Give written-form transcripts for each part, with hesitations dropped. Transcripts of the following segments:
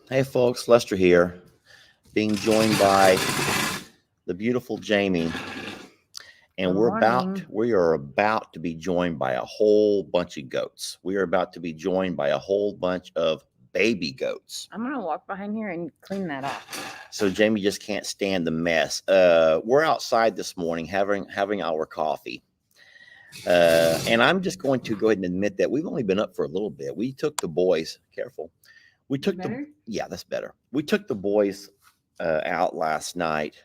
Hey folks, Lester here, being joined by the beautiful Jamie, and Good morning. we are about to be joined by a whole bunch of goats. We are about to be joined by a whole bunch of baby goats. I'm gonna walk behind here and clean that off. So Jamie just can't stand the mess. We're outside this morning having our coffee. And I'm just going to go ahead and admit that we've only been up for a little bit. We took the boys, careful. We took the Better? Yeah, that's better. We took the boys out last night,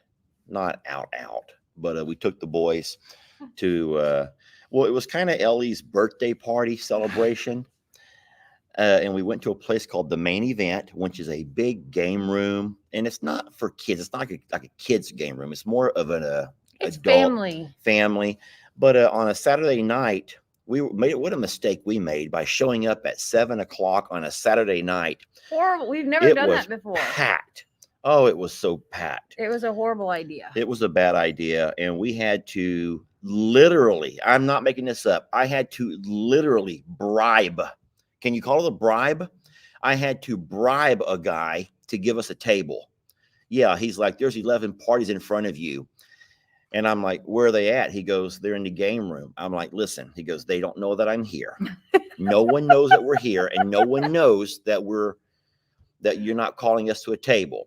not out, but we took the boys to well, it was kind of Ellie's birthday party celebration. And we went to a place called the Main Event, which is a big game room, and it's not for kids. It's not like a kids game room. It's more of an It's adult family. family. But on a Saturday night, we made what a mistake we made by showing up at 7 o'clock on a Saturday night. Horrible. We've never It done was that before. packed. Oh, it was so packed. It was a horrible idea. It was a bad idea, and we had to literally, I'm not making this up, I had to literally bribe. Can you call it a bribe? I had to bribe a guy to give us a table. Yeah, he's like, there's 11 parties in front of you. And I'm like, where are they at? He goes, they're in the game room. I'm like, listen, he goes, they don't know that I'm here. No one knows that we're here, and no one knows that you're not calling us to a table.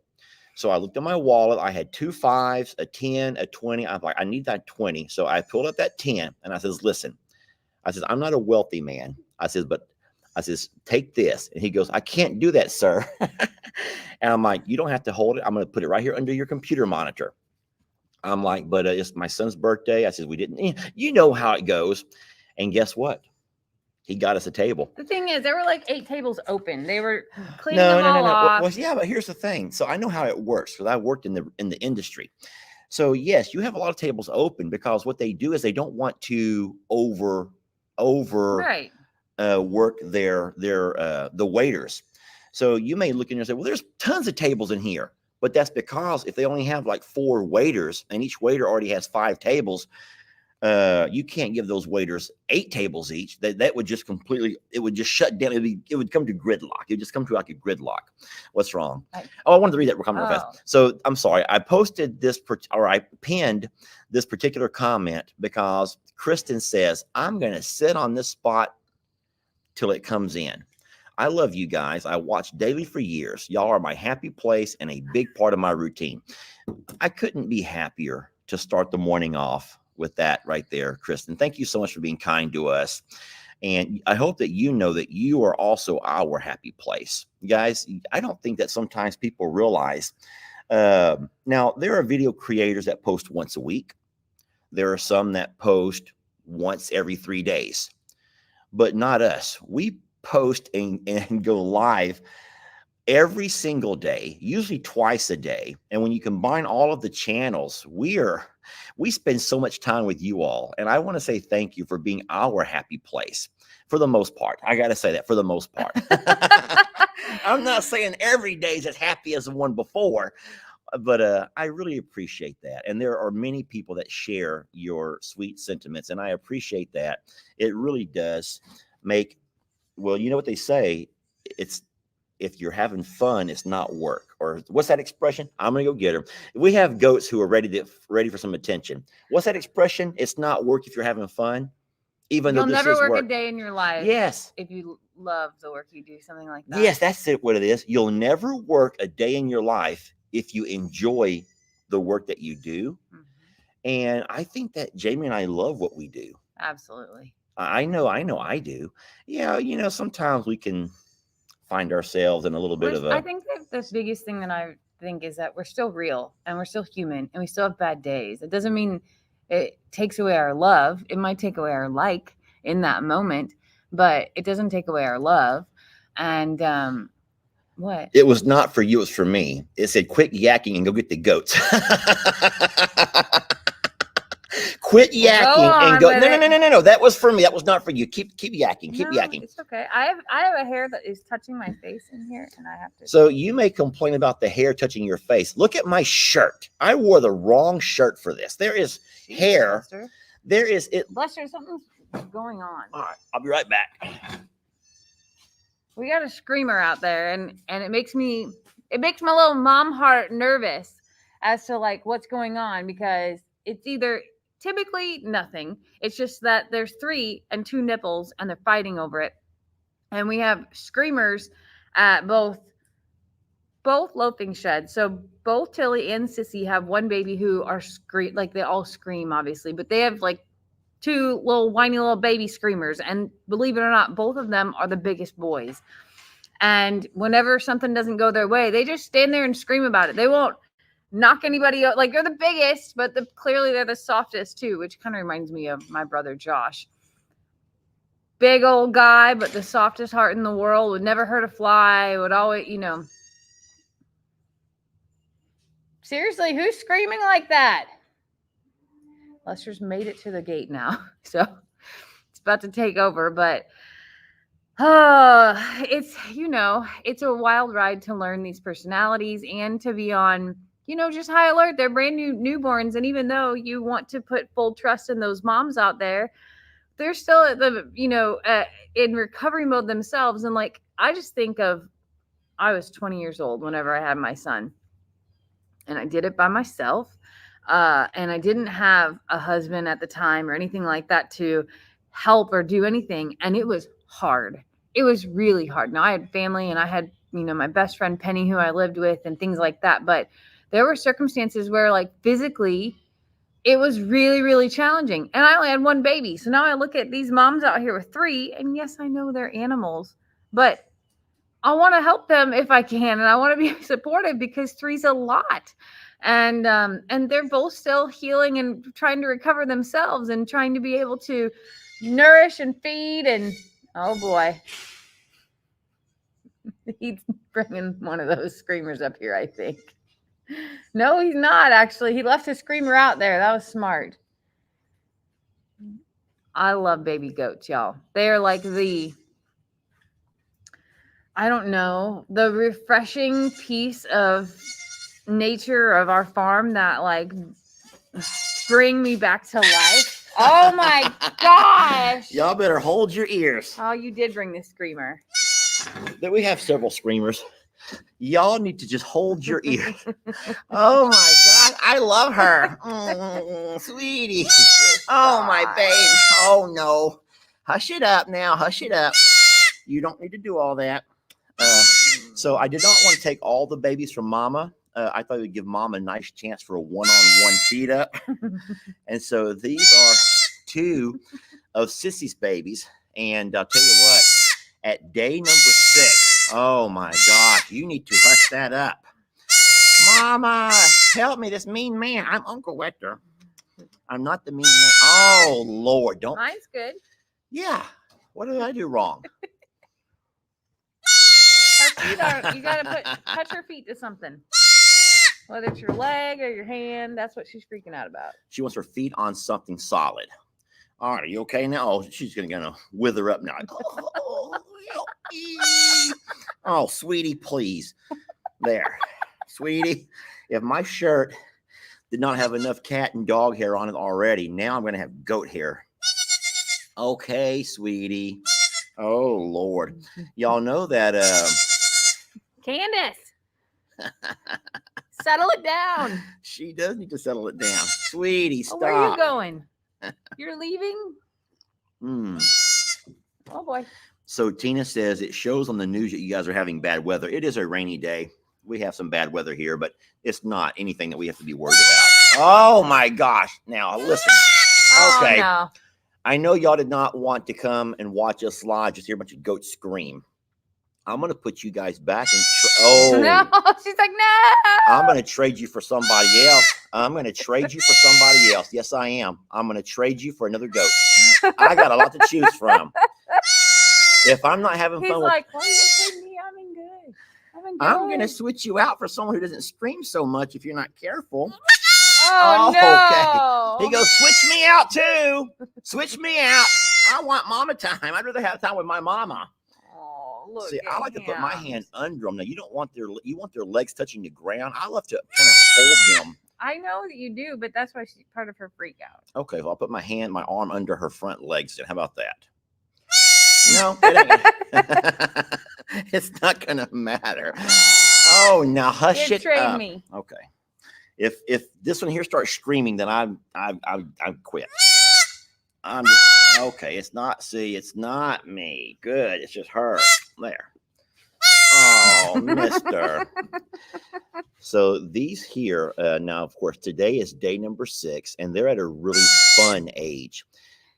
So I looked at my wallet. I had 2 5s, a 10, a 20. I'm like, I need that 20. So I pulled up that 10 and I says, listen, I says, I'm not a wealthy man. I says, but I says, take this. And he goes, I can't do that, sir. And I'm like, you don't have to hold it. I'm going to put it right here under your computer monitor. I'm like, but it's my son's birthday. I said, we didn't, you know how it goes. And guess what? He got us a table. The thing is, there were like 8 tables open. They were cleaning No, them no, no, all no. off. Well, yeah, but here's the thing. So I know how it works because I worked in the industry. So yes, you have a lot of tables open because what they do is they don't want to over Right. work the waiters. So you may look in and say, well, there's tons of tables in here. But that's because if they only have like 4 waiters and each waiter already has 5 tables, you can't give those waiters 8 tables each. That would just completely, it would just shut down. It would come to gridlock. It would just come to like a gridlock. What's wrong? I wanted to read that comment real fast. So I'm sorry. I posted this, or I pinned this particular comment because Kristen says, I'm going to sit on this spot till it comes in. I love you guys. I watch daily for years. Y'all are my happy place and a big part of my routine. I couldn't be happier to start the morning off with that right there, Kristen. Thank you so much for being kind to us. And I hope that you know that you are also our happy place. Guys, I don't think that sometimes people realize. Now, there are video creators that post once a week. There are some that post once every 3 days, but not us. We post and go live every single day, usually twice a day. And when you combine all of the channels, we spend so much time with you all. And I want to say thank you for being our happy place for the most part. I got to say that for the most part. I'm not saying every day is as happy as the one before, but I really appreciate that. And there are many people that share your sweet sentiments, and I appreciate that. It really does make, well, you know what they say, it's, if you're having fun, it's not work. Or what's that expression? I'm gonna go get her. We have goats who are ready for some attention. What's that expression? It's not work if you're having fun, even You'll though this never is work work. a day in your life. Yes. If you love the work you do, something like that. Yes, that's it. What it is. You'll never work a day in your life if you enjoy the work that you do. Mhm. And I think that Jamie and I love what we do. Absolutely. I know I do. Yeah, sometimes we can find ourselves in a little bit of I a, think that the biggest thing that I think is that we're still real and we're still human and we still have bad days. It doesn't mean it takes away our love. It might take away our like in that moment, but it doesn't take away our love. And what? it was not for you, it was for me. It said, quit yakking and go get the goats. Quit yakking and go. No. That was for me. That was not for you. Keep yakking. Keep yakking. It's okay. I have a hair that is touching my face in here, and I have to. So you may complain about the hair touching your face. Look at my shirt. I wore the wrong shirt for this. There is hair. Lester. There is it. Lester, something's going on. All right, I'll be right back. We got a screamer out there, and it makes me it makes my little mom heart nervous as to like what's going on, because it's either typically nothing. It's just that there's 3 and 2 nipples and they're fighting over it. And we have screamers at both loafing sheds. So both Tilly and Sissy have one baby who are like they all scream, obviously, but they have like 2 little whiny little baby screamers. And believe it or not, both of them are the biggest boys. And whenever something doesn't go their way, they just stand there and scream about it. They won't knock anybody out. Like, they're the biggest, but clearly they're the softest too, which kind of reminds me of my brother Josh. Big old guy, but the softest heart in the world, would never hurt a fly, would always, Seriously, who's screaming like that? Lester's made it to the gate now, so it's about to take over, but it's a wild ride to learn these personalities and to be on, just high alert. They're brand new newborns. And even though you want to put full trust in those moms out there, they're still at the, in recovery mode themselves. And like, I just think of, I was 20 years old whenever I had my son, and I did it by myself. And I didn't have a husband at the time or anything like that to help or do anything. And it was hard. It was really hard. Now I had family and I had, my best friend Penny, who I lived with, and things like that. But there were circumstances where like physically it was really, really challenging. And I only had one baby. So now I look at these moms out here with 3, and yes, I know they're animals, but I want to help them if I can. And I want to be supportive because 3's a lot. And they're both still healing and trying to recover themselves and trying to be able to nourish and feed. And oh boy, he's bringing one of those screamers up here, I think. No, he's not, actually. He left his screamer out there. That was smart. I love baby goats, y'all. They are like the refreshing piece of nature of our farm that like bring me back to life. Oh my gosh. Y'all better hold your ears. Oh, you did bring this screamer. We have several screamers. Y'all need to just hold your ears. Oh my God, I love her. Sweetie. Oh my baby. Oh no. Hush it up now. Hush it up. You don't need to do all that. So I did not want to take all the babies from Mama. I thought it would give Mom a nice chance for a one-on-one feed up. And so these are 2 of Sissy's babies. And I'll tell you what, at day number 6, oh my gosh, you need to hush that up. Mama, help me, this mean man. I'm Uncle Wechter. I'm not the mean man. Oh, Lord, don't. Mine's good. Yeah. What did I do wrong? Her feet are, you got to touch her feet to something. Whether it's your leg or your hand, that's what she's freaking out about. She wants her feet on something solid. All right, are you okay now? Oh, she's gonna wither up now. Oh, sweetie, please. There. Sweetie, if my shirt did not have enough cat and dog hair on it already, now I'm gonna have goat hair. Okay, sweetie. Oh, Lord. Y'all know that Candace, settle it down. She does need to settle it down. Sweetie, stop. Where are you going? You're leaving? Oh, boy. So Tina says it shows on the news that you guys are having bad weather. It is a rainy day. We have some bad weather here, but it's not anything that we have to be worried about. Oh, my gosh. Now, listen. Okay. Oh, no. I know y'all did not want to come and watch us live, just hear a bunch of goats scream. I'm going to put you guys back and no, she's like, no. I'm going to trade you for somebody else. I'm going to trade you for somebody else. Yes, I am. I'm going to trade you for another goat. I got a lot to choose from. If I'm not having fun like, why are you trade me? I'm going to switch you out for someone who doesn't scream so much if you're not careful. Oh, no. Okay. He goes, switch me out too. Switch me out. I want mama time. I'd rather have time with my mama. Oh, look. See, I like to put my hand under them. Now, you want their legs touching the ground. I love to kind of hold them. I know that you do, but that's why she's part of her freak out. Okay, well, I'll put my arm under her front legs. How about that? No, it It's not gonna matter. Oh, now hush You it trade up. me. Okay. If this one here starts screaming, then I quit. I'm just, okay. It's not. See, it's not me. Good. It's just her. There. Oh, Mister. So these here now, of course, today is day number 6, and they're at a really fun age.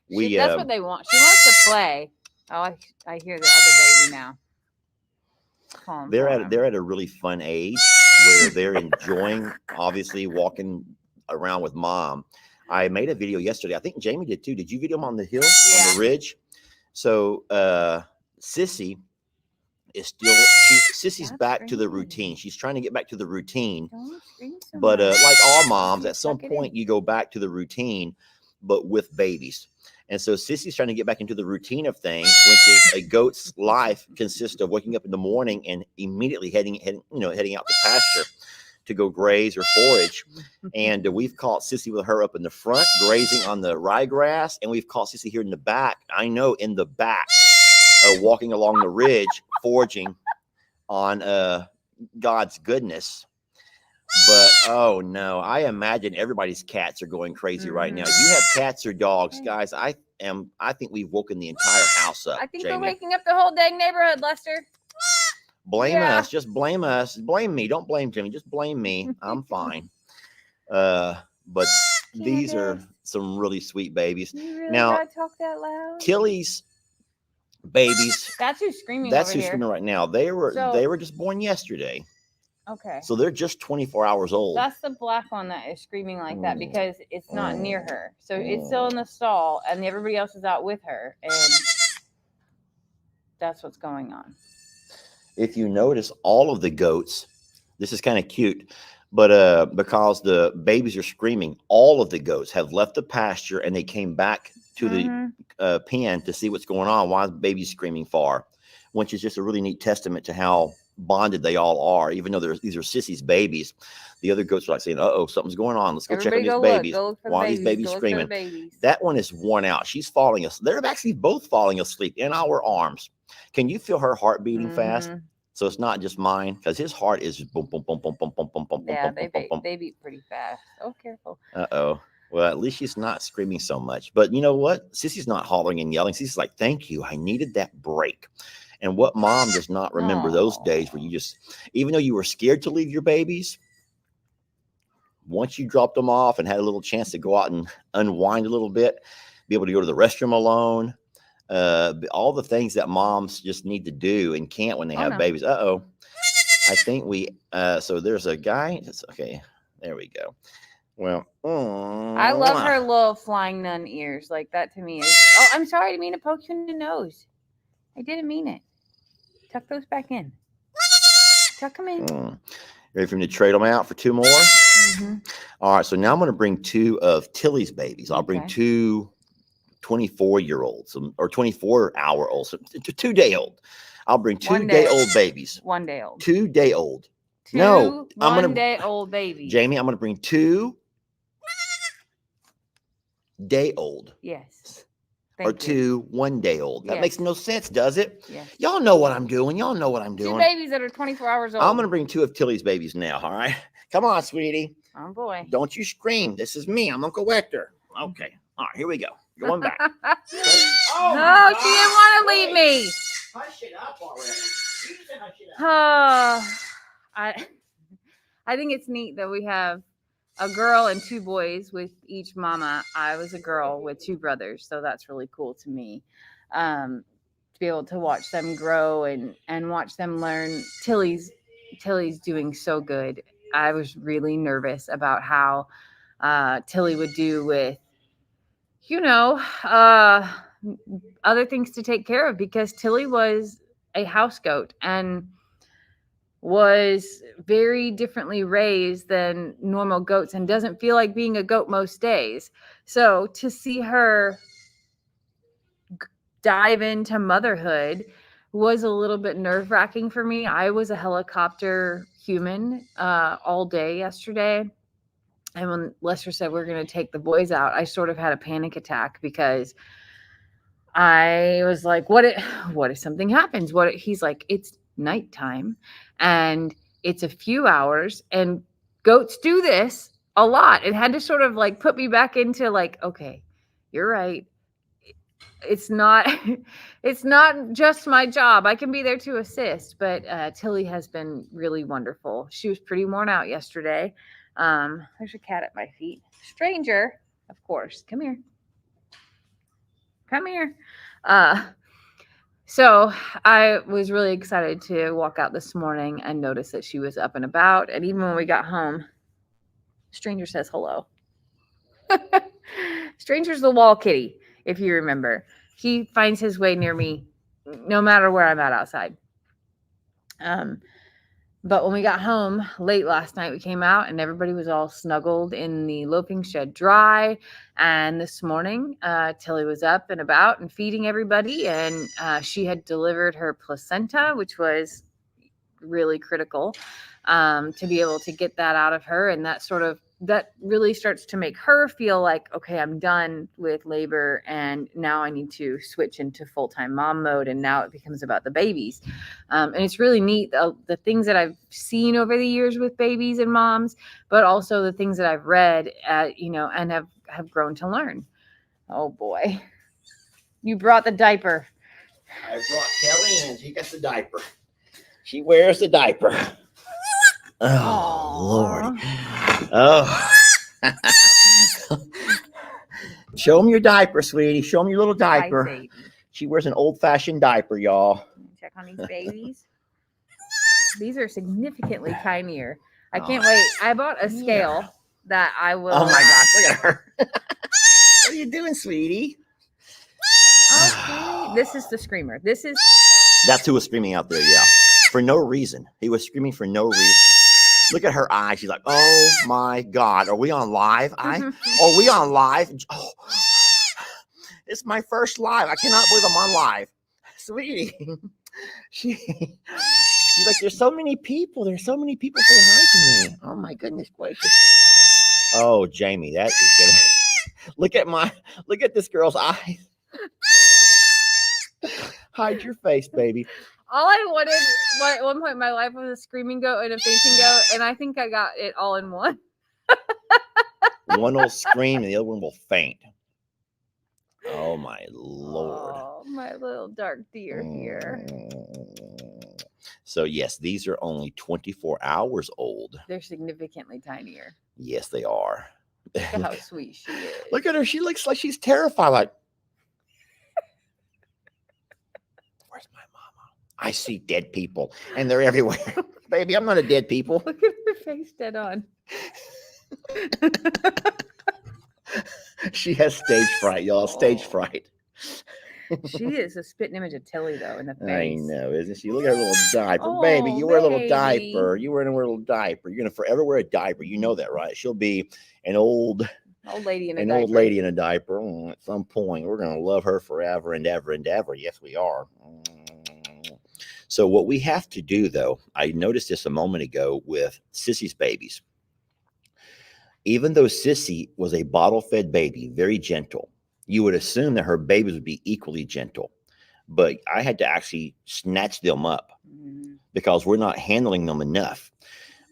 That's what they want. She wants to play. Oh, I hear the other baby now. They're at a really fun age where they're enjoying, obviously, walking around with mom. I made a video yesterday. I think Jamie did too. Did you video them on the hill, on the ridge? So Sissy is still Sissy's back to the routine. She's trying to get back to the routine. But like all moms, at some point you go back to the routine, but with babies. And so Sissy's trying to get back into the routine of things, which is a goat's life consists of waking up in the morning and immediately heading out to pasture to go graze or forage. And we've caught Sissy with her up in the front, grazing on the ryegrass, and we've caught Sissy here in the back. I know, in the back, walking along the ridge, foraging on God's goodness. But oh no, I imagine everybody's cats are going crazy right now. You have cats or dogs, guys? I think we've woken the entire house up. I think Jamie. we're waking up the whole dang neighborhood, Lester. Blame us. Just blame us. Blame me. Don't blame Jimmy. Just blame me. I'm fine. But these are some really sweet babies. You really now, gotta talk that loud? Tilly's babies. That's who's screaming. That's over who's here. screaming right now. They were just born yesterday. Okay. So they're just 24 hours old. That's the black one that is screaming like that because it's not near her. So it's still in the stall and everybody else is out with her. And that's what's going on. If you notice, all of the goats, this is kind of cute, but because the babies are screaming, all of the goats have left the pasture and they came back to the pen to see what's going on. Why the baby's screaming for, which is just a really neat testament to how bonded they all are. Even though these are Sissy's babies, the other goats are like saying, "Uh-oh, something's going on. Let's go check on these babies. Why are these babies screaming?" That one is worn out. She's falling asleep. They're actually both falling asleep in our arms. Can you feel her heart beating fast? So it's not just mine, because his heart is boom, boom, boom, boom, boom, boom, boom, boom. Yeah, boom, they beat pretty fast. Oh, careful. Uh-oh. Well, at least she's not screaming so much. But you know what? Sissy's not hollering and yelling. Sissy's like, "Thank you. I needed that break." And what mom does not remember those days where you just, even though you were scared to leave your babies, once you dropped them off and had a little chance to go out and unwind a little bit, be able to go to the restroom alone, all the things that moms just need to do and can't when they have babies. Uh-oh. I think so there's a guy. It's okay. There we go. Well, I love her little flying nun ears. Like that to me is, oh, I'm sorry, I didn't mean to poke you in the nose. I didn't mean it. Tuck those back in. Tuck them in. Ready for me to trade them out for 2 more? All right, so now I'm going to bring 2 of Tilly's babies. I'll bring 2 24-year-olds or 24-hour-olds, 2-day-old. I'll bring 2-day-old babies. 1 day old. 2-day-old. No, I'm going to 1-day-old babies. Jamie, I'm going to bring 2-day-old. Yes. Or 2 1-day-old. That makes no sense, does it? Yes. Y'all know what I'm doing. Y'all know what I'm doing. 2 babies that are 24 hours old. I'm going to bring 2 of Tilly's babies now, all right? Come on, sweetie. Oh, boy. Don't you scream. This is me. I'm Uncle Hector. Okay. All right, here we go. Going back. No, she didn't want to leave me. Hush it up already. You said hush it up. I think it's neat that we have a girl and 2 boys with each mama. I was a girl with 2 brothers, so that's really cool to me. To be able to watch them grow and watch them learn. Tilly's doing so good. I was really nervous about how Tilly would do with, other things to take care of, because Tilly was a house goat and was very differently raised than normal goats and doesn't feel like being a goat most days. So to see her dive into motherhood was a little bit nerve-wracking for me. I was a helicopter human all day yesterday. And when Lester said we're going to take the boys out, I sort of had a panic attack because I was like, what if something happens? He's like, nighttime, and it's a few hours, and goats do this a lot. It had to sort of like put me back into like, okay, you're right. It's not it's not just my job. I can be there to assist, but Tilly has been really wonderful. She was pretty worn out yesterday. There's a cat at my feet. Stranger, of course. Come here. Come here. Uh, so I was really excited to walk out this morning and notice that she was up and about. And even when we got home, Stranger says hello. Stranger's the wall kitty, if you remember. He finds his way near me no matter where I'm at outside. But when we got home late last night, we came out and everybody was all snuggled in the loafing shed dry. And this morning, Tilly was up and about and feeding everybody. And she had delivered her placenta, which was really critical to be able to get that out of her. And that really starts to make her feel like, okay, I'm done with labor and now I need to switch into full-time mom mode. And now it becomes about the babies. And it's really neat, the things that I've seen over the years with babies and moms, but also the things that I've read, and have grown to learn. Oh boy. You brought the diaper. I brought Kelly and she got the diaper. She wears the diaper. Oh, Aww. Lord. Oh. Show them your diaper, sweetie. Show them your little diaper. Hi, she wears an old-fashioned diaper, y'all. Check on these babies. These are significantly tinier. I can't wait. I bought a scale that I will. Oh, my gosh. Look at her. What are you doing, sweetie? Okay. This is the screamer. That's who was screaming out there, yeah. For no reason. He was screaming for no reason. Look at her eyes. She's like, oh my God. Are we on live? Are we on live? Oh, it's my first live. I cannot believe I'm on live. Sweetie. She's like, there's so many people. There's so many people saying hi to me. Oh my goodness gracious. Oh, Jamie, that is good. Look at this girl's eyes. Hide your face, baby. All I wanted at one point in my life was a screaming goat and a fainting goat, and I think I got it all in one. One will scream and the other one will faint. Oh my Lord. Oh, my little dark deer here. So yes, these are only 24 hours old. They're significantly tinier. Yes, they are. Look at how sweet she is. Look at her. She looks like she's terrified. Like, where's my mama? I see dead people and they're everywhere. Baby, I'm not a dead people. Look at her face dead on. She has stage fright, y'all. Stage fright. She is a spitting image of Tilly, though, in the face. I know, isn't she? Look at her little diaper. Baby, you wear a little diaper. You wear a little diaper. You're going to forever wear a diaper. You know that, right? She'll be an old lady in a diaper. Old lady in a diaper. At some point, we're going to love her forever and ever and ever. Yes, we are. So what we have to do, though, I noticed this a moment ago with Sissy's babies. Even though Sissy was a bottle-fed baby, very gentle, you would assume that her babies would be equally gentle. But I had to actually snatch them up because we're not handling them enough.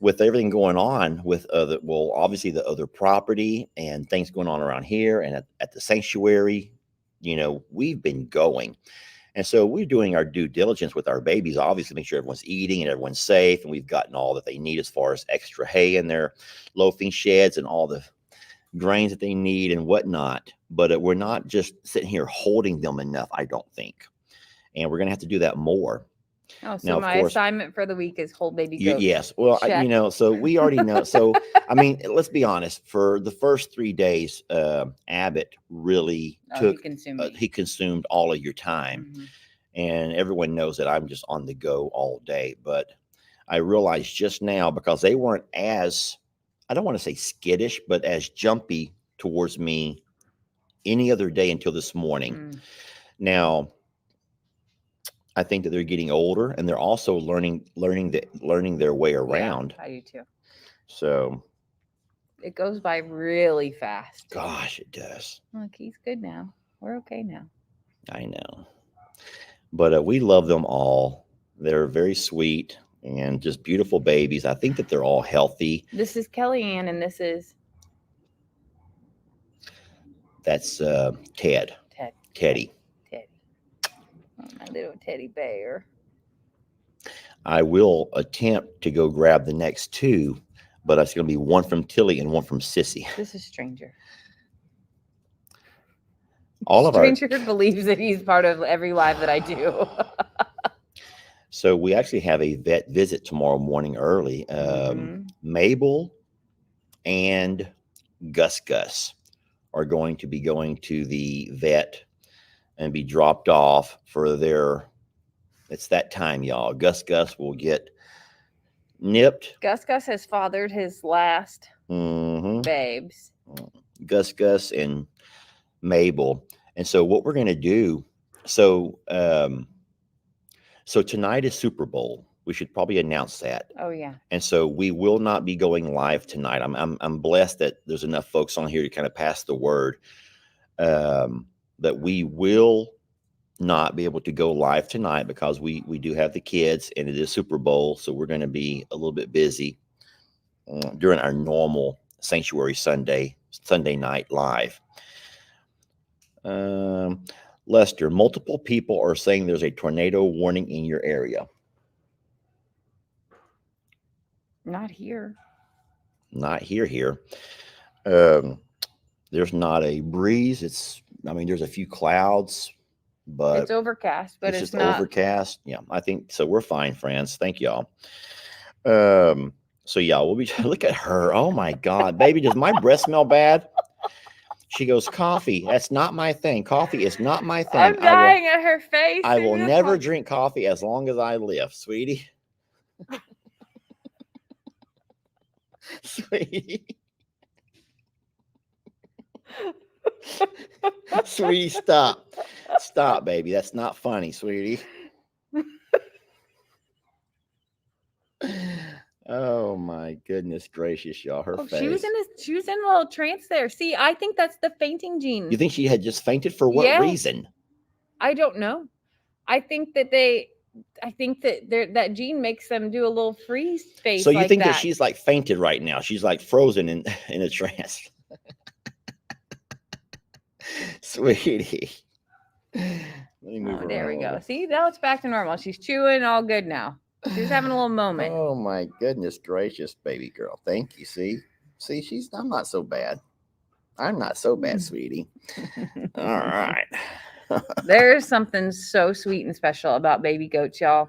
With everything going on with obviously the other property and things going on around here and at the sanctuary, we've been going. And so we're doing our due diligence with our babies, obviously make sure everyone's eating and everyone's safe. And we've gotten all that they need as far as extra hay in their loafing sheds and all the grains that they need and whatnot. But we're not just sitting here holding them enough, I don't think. And we're going to have to do that more. Oh, so now, my assignment for the week is hold baby goats. Yes. Well, so we already know. So, I mean, let's be honest. For the first 3 days, Abbott really he consumed all of your time. Mm-hmm. And everyone knows that I'm just on the go all day. But I realized just now, because they weren't as, I don't want to say skittish, but as jumpy towards me any other day until this morning. Now, I think that they're getting older and they're also learning their way around. Yeah, I do too. So it goes by really fast. Gosh, it does. Look, he's good now. We're okay now. I know. But we love them all They're very sweet and just beautiful babies. I think that they're all healthy. This is Kellyanne, and this is That's Ted. Teddy. Teddy. Oh, my little teddy bear. I will attempt to go grab the next two, but it's going to be one from Tilly and one from Sissy. This is Stranger. All of Stranger believes that he's part of every live that I do. So we actually have a vet visit tomorrow morning early. Mabel and Gus are going to be going to the vet and be dropped off for their, it's that time, y'all. Gus will get nipped. Gus has fathered his last babes. Gus and Mabel. And so what we're going to do, so tonight is Super Bowl. We should probably announce that. Oh yeah. And so we will not be going live tonight. I'm blessed that there's enough folks on here to kind of pass the word that we will not be able to go live tonight because we do have the kids and it is Super Bowl. So we're going to be a little bit busy during our normal Sanctuary Sunday night live. Lester, multiple people are saying there's a tornado warning in your area. Not here. Not here. There's not a breeze. There's a few clouds, but it's overcast, but it's just not overcast. Yeah, I think so. We're fine, friends. Thank y'all. So yeah, we'll be look at her. Oh my God, baby, does my breath smell bad? She goes, coffee. That's not my thing. Coffee is not my thing. I'm dying at her face. I will never drink coffee as long as I live, sweetie. Sweetie. Sweetie, stop. Stop, baby. That's not funny, sweetie. Oh my goodness gracious, y'all. Her face. She was in a little trance there. See, I think that's the fainting gene. You think she had just fainted for what reason? I don't know. I think that that gene makes them do a little freeze face. So you think that she's like fainted right now? She's like frozen in a trance. Sweetie. Let me move there we go. See, now it's back to normal. She's chewing, all good now. She's having a little moment. Oh my goodness gracious, baby girl. Thank you. See, I'm not so bad. I'm not so bad, sweetie. All right. There's something so sweet and special about baby goats, y'all.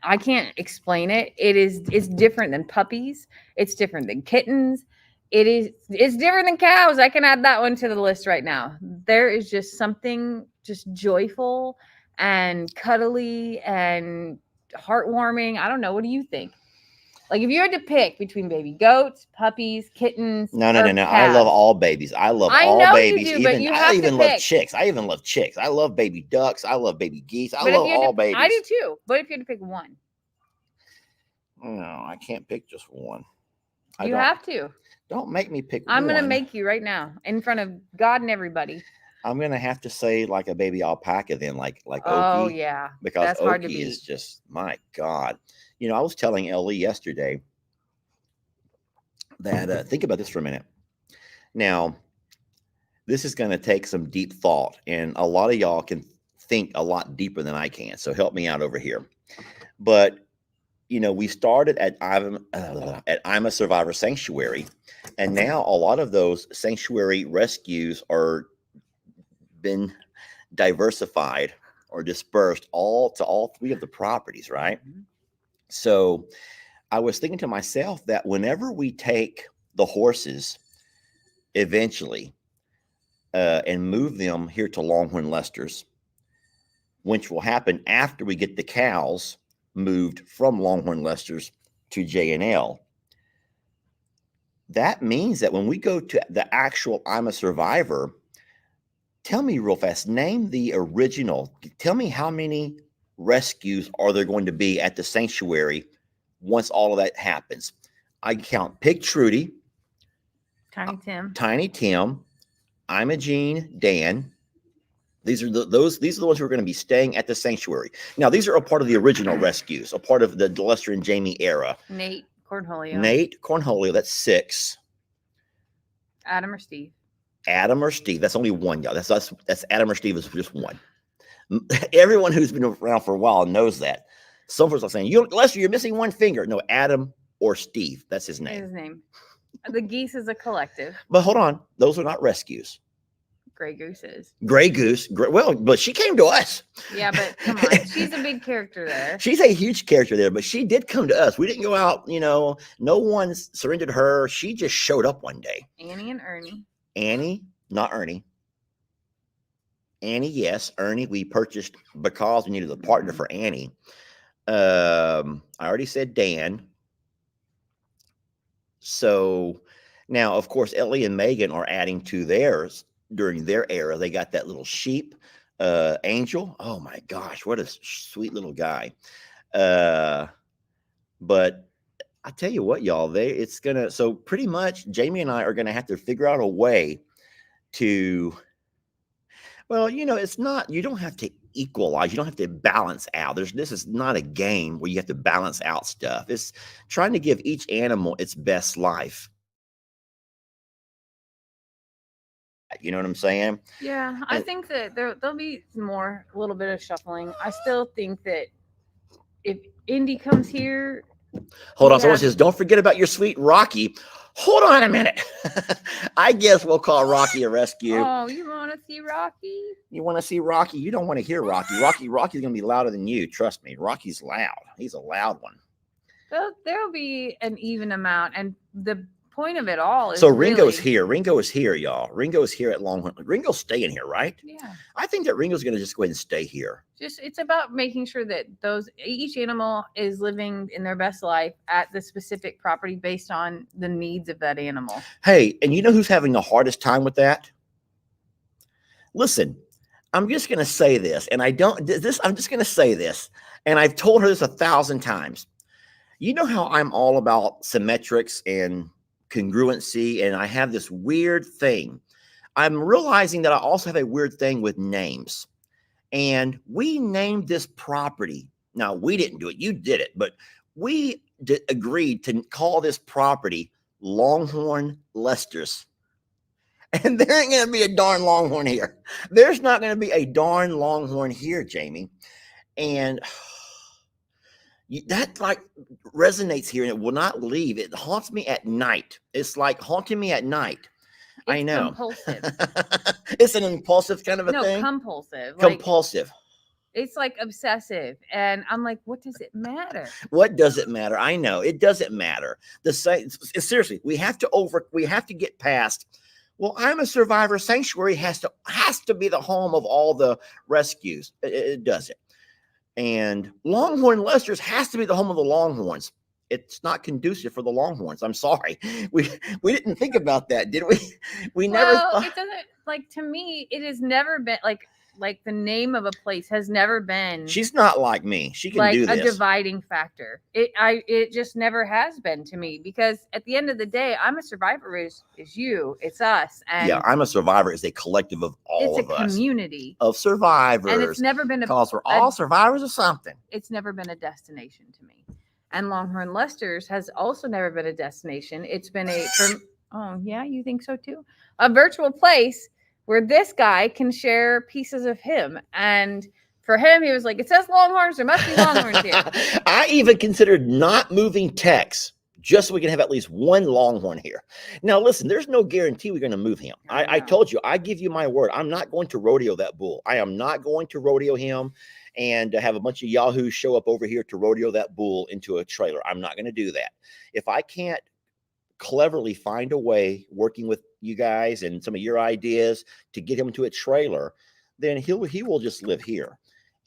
I can't explain it. It's different than puppies. It's different than kittens. It's different than cows. I can add that one to the list right now. There is just something just joyful and cuddly and heartwarming. I don't know. What do you think? Like if you had to pick between baby goats, puppies, kittens. No. I love all babies. I love all babies. You do, I even love chicks. I even love chicks. I love baby ducks. I love baby geese. I love all babies. I do too. But if you had to pick one. No, I can't pick just one. You have to. Don't make me pick one. I'm going to make you right now in front of God and everybody. I'm going to have to say like a baby alpaca then, like Okie. Oh, yeah. Because that's Okie hard to beat. is just, my God. You know, I was telling Ellie yesterday that, think about this for a minute. Now, this is going to take some deep thought, and a lot of y'all can think a lot deeper than I can. So help me out over here. But, you know, we started at I'm a Survivor Sanctuary, and now a lot of those sanctuary rescues are been diversified or dispersed all to all three of the properties, right? Mm-hmm. So I was thinking to myself that whenever we take the horses eventually and move them here to Longhorn Lester's, which will happen after we get the cows moved from Longhorn Lester's to J&L, that means that when we go to the actual I'm a Survivor, tell me real fast, name the original. Tell me how many rescues are there going to be at the sanctuary once all of that happens. I count Pig Trudy, Tiny Tim, I'm a Gene, Dan, These are these are the ones who are going to be staying at the sanctuary. Now, these are a part of the original rescues, a part of the Lester and Jamie era. Nate Cornholio. Nate Cornholio, that's 6. Adam or Steve. Adam or Steve, that's only one, y'all. That's Adam or Steve is just one. Everyone who's been around for a while knows that. Some folks are saying, Lester, you're missing one finger. No, Adam or Steve, that's his name. His name. The geese is a collective. But hold on, those are not rescues. Gray Goose is. Gray Goose. Well, but she came to us. Yeah, but come on. She's a big character there. She's a huge character there, but she did come to us. We didn't go out, no one surrendered her. She just showed up one day. Annie and Ernie. Annie, not Ernie. Annie, yes. Ernie, we purchased because we needed a partner for Annie. I already said Dan. So now, of course, Ellie and Megan are adding to theirs. During their era, they got that little sheep, Angel. Oh my gosh, what a sweet little guy. But I tell you what, y'all, so pretty much Jamie and I are gonna have to figure out a way to, well, it's not, you don't have to equalize, you don't have to balance out. This is not a game where you have to balance out stuff. It's trying to give each animal its best life. You know what I'm saying? Yeah, I think that there'll be a little bit of shuffling. I still think that if Indy comes here, hold on. Someone says, "Don't forget about your sweet Rocky." Hold on a minute. I guess we'll call Rocky a rescue. Oh, you want to see Rocky? You want to see Rocky? You don't want to hear Rocky. Rocky's gonna be louder than you. Trust me. Rocky's loud. He's a loud one. There'll be an even amount, and the point of it all is so Ringo's here. Ringo is here, y'all. Ringo is here at Longhorn. Ringo's staying here, right? Yeah. I think that Ringo's going to just go ahead and stay here. It's about making sure that each animal is living in their best life at the specific property based on the needs of that animal. Hey, and you know who's having the hardest time with that? Listen, I'm just going to say this, and I'm just going to say this, and I've told her this 1,000 times. You know how I'm all about symmetrics and congruency, and I have this weird thing. I'm realizing that I also have a weird thing with names. And we named this property. Now, we didn't do it. You did it. But we agreed to call this property Longhorn Lester's. And there ain't going to be a darn Longhorn here. There's not going to be a darn Longhorn here, Jamie. And that like resonates here and it will not leave. It haunts me at night. It's like haunting me at night. I know. Compulsive. It's an impulsive kind of a thing. No, compulsive. Compulsive. It's like obsessive. And I'm like, what does it matter? What does it matter? I know. It doesn't matter. Seriously, we have to get past. Well, I'm a survivor. Sanctuary has to be the home of all the rescues. It doesn't. And Longhorn Lester's has to be the home of the Longhorns. It's not conducive for the Longhorns. I'm sorry. We didn't think about that, did we? We never thought. It doesn't, like, to me, it has never been like the name of a place has never been. She's not like me. She can like do this. A dividing factor. It just never has been to me, because at the end of the day, I'm a survivor is you. It's us. And yeah, I'm a survivor is a collective of all of us. It's a community of survivors. And it's never been because we're all survivors of something. It's never been a destination to me. And Longhorn Lester's has also never been a destination. It's been oh yeah, you think so too? A virtual place where this guy can share pieces of him. And for him, he was like, it says Longhorns, there must be Longhorns here. I even considered not moving Tex just so we can have at least one Longhorn here. Now, listen, there's no guarantee we're going to move him. I told you, I give you my word. I'm not going to rodeo that bull. I am not going to rodeo him and have a bunch of yahoos show up over here to rodeo that bull into a trailer. I'm not going to do that. If I can't cleverly find a way, working with you guys and some of your ideas, to get him to a trailer, then he will just live here,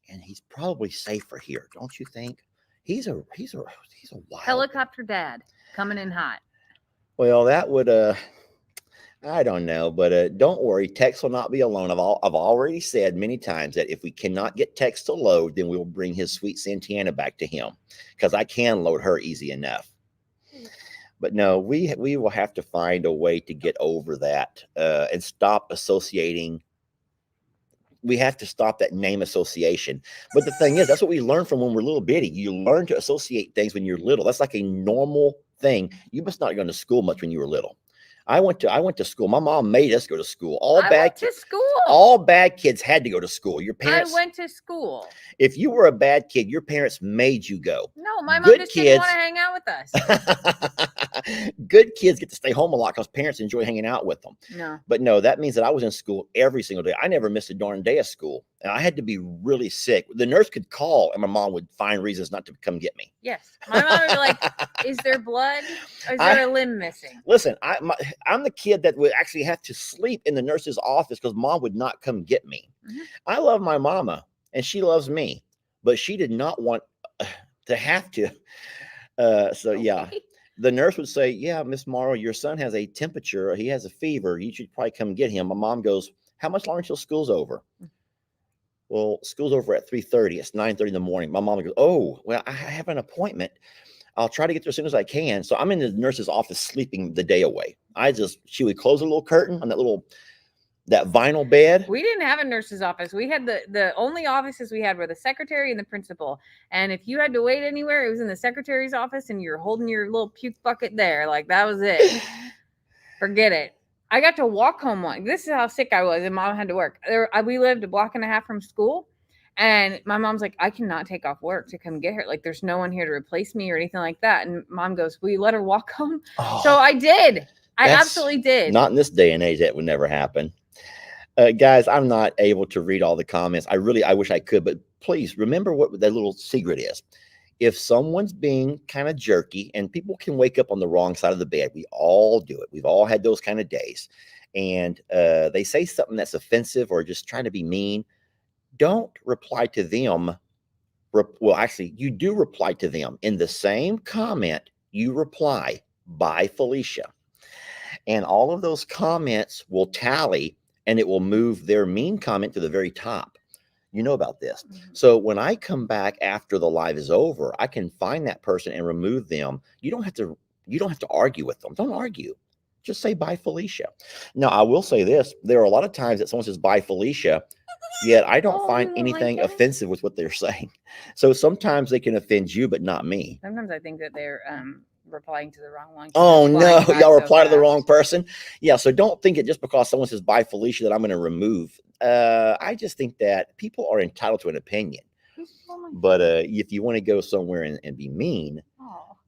and he's probably safer here, don't you think? He's a wild helicopter dad coming in hot. Well, that would I don't know, but don't worry, Tex will not be alone. I've already said many times that if we cannot get Tex to load, then we'll bring his sweet Santana back to him, because I can load her easy enough. But no, we will have to find a way to get over that and stop associating we have to stop that name association. But the thing is, that's what we learn from when we're little bitty. You learn to associate things when you're little. That's like a normal thing. You must not go to school much when you were little. I went to school. My mom made us go to school. I went to school. All bad kids had to go to school. Your parents. I went to school. If you were a bad kid, your parents made you go. No, my mom just didn't want to hang out with us. Good kids get to stay home a lot because parents enjoy hanging out with them. No. But no, that means that I was in school every single day. I never missed a darn day of school. And I had to be really sick. The nurse could call and my mom would find reasons not to come get me. Yes. My mom would be like, is there blood? Or is there a limb missing? Listen, I'm the kid that would actually have to sleep in the nurse's office because mom would not come get me. Mm-hmm. I love my mama and she loves me, but she did not want to have to. Yeah, the nurse would say, yeah, Miss Morrow, your son has a temperature. He has a fever. You should probably come get him. My mom goes, how much longer until school's over? Well, school's over at 3:30. It's 9:30 in the morning. My mom goes, oh, well, I have an appointment. I'll try to get there as soon as I can. So I'm in the nurse's office sleeping the day away. She would close a little curtain on that vinyl bed. We didn't have a nurse's office. We had the only offices we had were the secretary and the principal. And if you had to wait anywhere, it was in the secretary's office and you're holding your little puke bucket there. Like that was it. Forget it. I got to walk home one. This is how sick I was and mom had to work. We lived a block and a half from school. And my mom's like, I cannot take off work to come get her. Like, there's no one here to replace me or anything like that. And mom goes, will you let her walk home? Oh, so I did. I absolutely did. Not in this day and age. That would never happen. Guys, I'm not able to read all the comments. I wish I could, but please remember what that little secret is. If someone's being kind of jerky, and people can wake up on the wrong side of the bed, we all do it. We've all had those kind of days. And they say something that's offensive or just trying to be mean. Don't reply to them. Well, actually, you do reply to them. In the same comment, you reply, bye, Felicia. And all of those comments will tally, and it will move their mean comment to the very top. You know about this. Mm-hmm. So when I come back after the live is over, I can find that person and remove them. You don't have to argue with them. Don't argue. Just say bye, Felicia. Now, I will say this. There are a lot of times that someone says bye, Felicia, yet I don't find anything offensive with what they're saying. So sometimes they can offend you, but not me. Sometimes I think that they're replying to the wrong one. Oh, no. Y'all reply to the wrong person. Yeah. So don't think it just because someone says bye, Felicia, that I'm going to remove. I just think that people are entitled to an opinion. But if you want to go somewhere and be mean,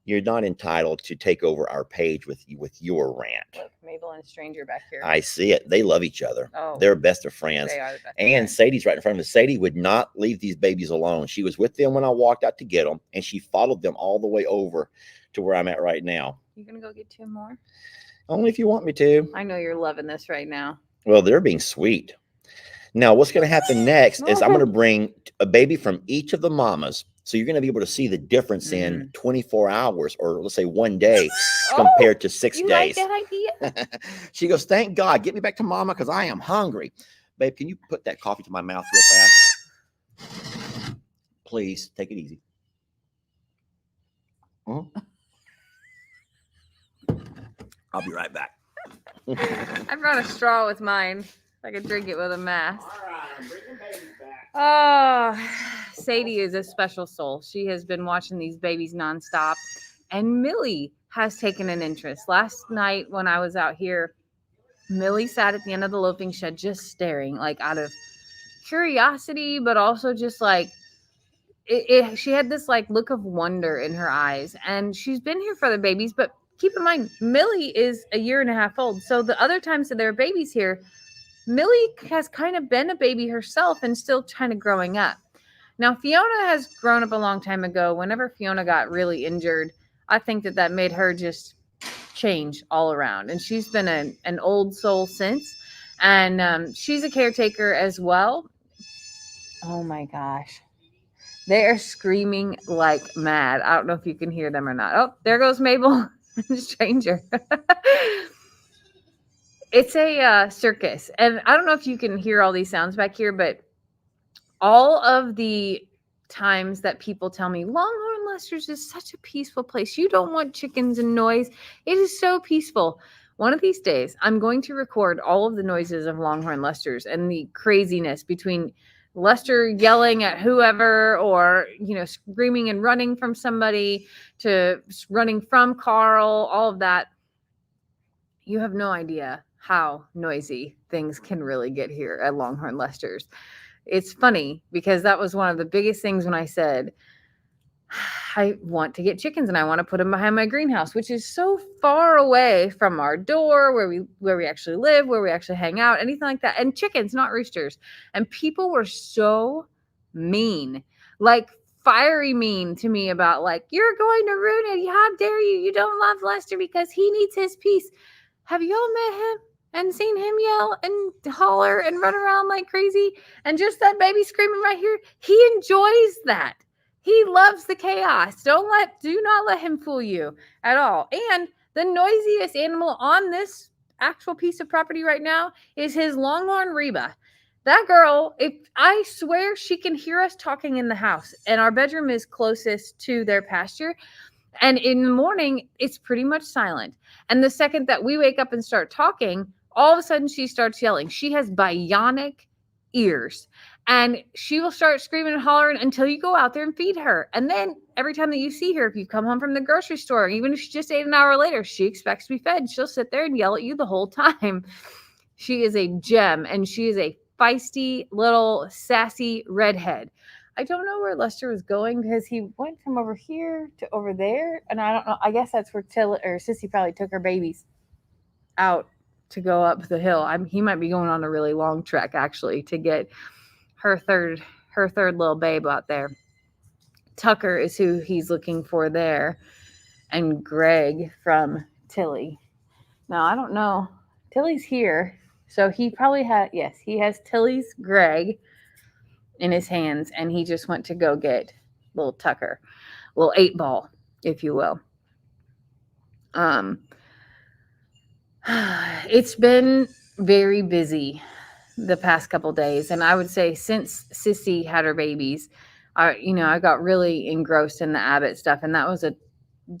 you're not entitled to take over our page with your rant. Look, Mabel and a stranger back here. I see it. They love each other. Oh, they're best of friends. They are the best and friends. Sadie's right in front of us. Sadie would not leave these babies alone. She was with them when I walked out to get them, and she followed them all the way over to where I'm at right now. You gonna go get 2 more? Only if you want me to. I know you're loving this right now. Well, they're being sweet. Now, what's going to happen next is I'm going to bring a baby from each of the mamas. So you're going to be able to see the difference in 24 hours, or let's say 1 day compared to 6 days. Like that idea? She goes, thank God. Get me back to mama because I am hungry. Babe, can you put that coffee to my mouth real fast? Please, take it easy. I'll be right back. I brought a straw with mine. I could drink it with a mask. All right, I'm bringing babies back. Oh, Sadie is a special soul. She has been watching these babies nonstop. And Millie has taken an interest. Last night when I was out here, Millie sat at the end of the loafing shed just staring, like out of curiosity, but also just like, she had this like look of wonder in her eyes. And she's been here for the babies, but keep in mind, Millie is 1.5 years old. So the other times that there are babies here, Millie has kind of been a baby herself and still kind of growing up. Now, Fiona has grown up a long time ago. Whenever Fiona got really injured, I think that made her just change all around. And she's been an old soul since. And she's a caretaker as well. Oh, my gosh. They are screaming like mad. I don't know if you can hear them or not. Oh, there goes Mabel, stranger. It's a circus, and I don't know if you can hear all these sounds back here, but all of the times that people tell me Longhorn Lester's is such a peaceful place. You don't want chickens and noise. It is so peaceful. one of these days, I'm going to record all of the noises of Longhorn Lesters and the craziness between Lester yelling at whoever, or, screaming and running from somebody, to running from Carl, all of that. You have no idea how noisy things can really get here at Longhorn Lesters. It's funny because that was one of the biggest things when I said, I want to get chickens and I want to put them behind my greenhouse, which is so far away from our door, where we actually live, where we actually hang out, anything like that. And chickens, not roosters. And people were so mean, like fiery mean to me about like, you're going to ruin it. How dare you? You don't love Lester because he needs his peace. Have you all met him and seen him yell and holler and run around like crazy? And just that baby screaming right here, he enjoys that. He loves the chaos. Do not let him fool you at all. And the noisiest animal on this actual piece of property right now is his Longhorn Reba. That girl, I swear she can hear us talking in the house, and our bedroom is closest to their pasture. And in the morning, it's pretty much silent. And the second that we wake up and start talking, all of a sudden she starts yelling. She has bionic ears. And she will start screaming and hollering until you go out there and feed her. And then every time that you see her, if you come home from the grocery store, even if she just ate an hour later, she expects to be fed. She'll sit there and yell at you the whole time. She is a gem, and she is a feisty little sassy redhead. I don't know where Lester was going because he went from over here to over there. And I don't know. I guess that's where Sissy probably took her babies out to go up the hill. He might be going on a really long trek actually to get her third little babe out there. Tucker is who he's looking for there, and Greg from Tilly. Now I don't know. Tilly's here, so he probably he has Tilly's Greg in his hands, and he just went to go get little Tucker, little 8-ball, if you will. It's been very busy the past couple days, and I would say since Sissy had her babies, I got really engrossed in the Abbott stuff, and that was a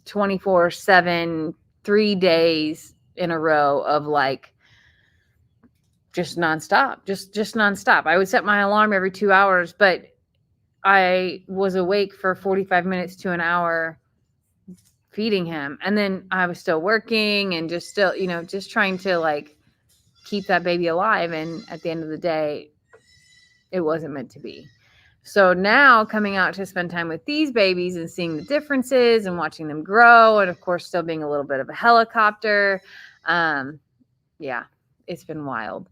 24/7, 3 days in a row of like just nonstop, just nonstop. I would set my alarm every 2 hours, but I was awake for 45 minutes to an hour feeding him, and then I was still working and just still, just trying to like keep that baby alive. And at the end of the day, it wasn't meant to be. So now coming out to spend time with these babies and seeing the differences and watching them grow, and of course still being a little bit of a helicopter. Yeah, it's been wild.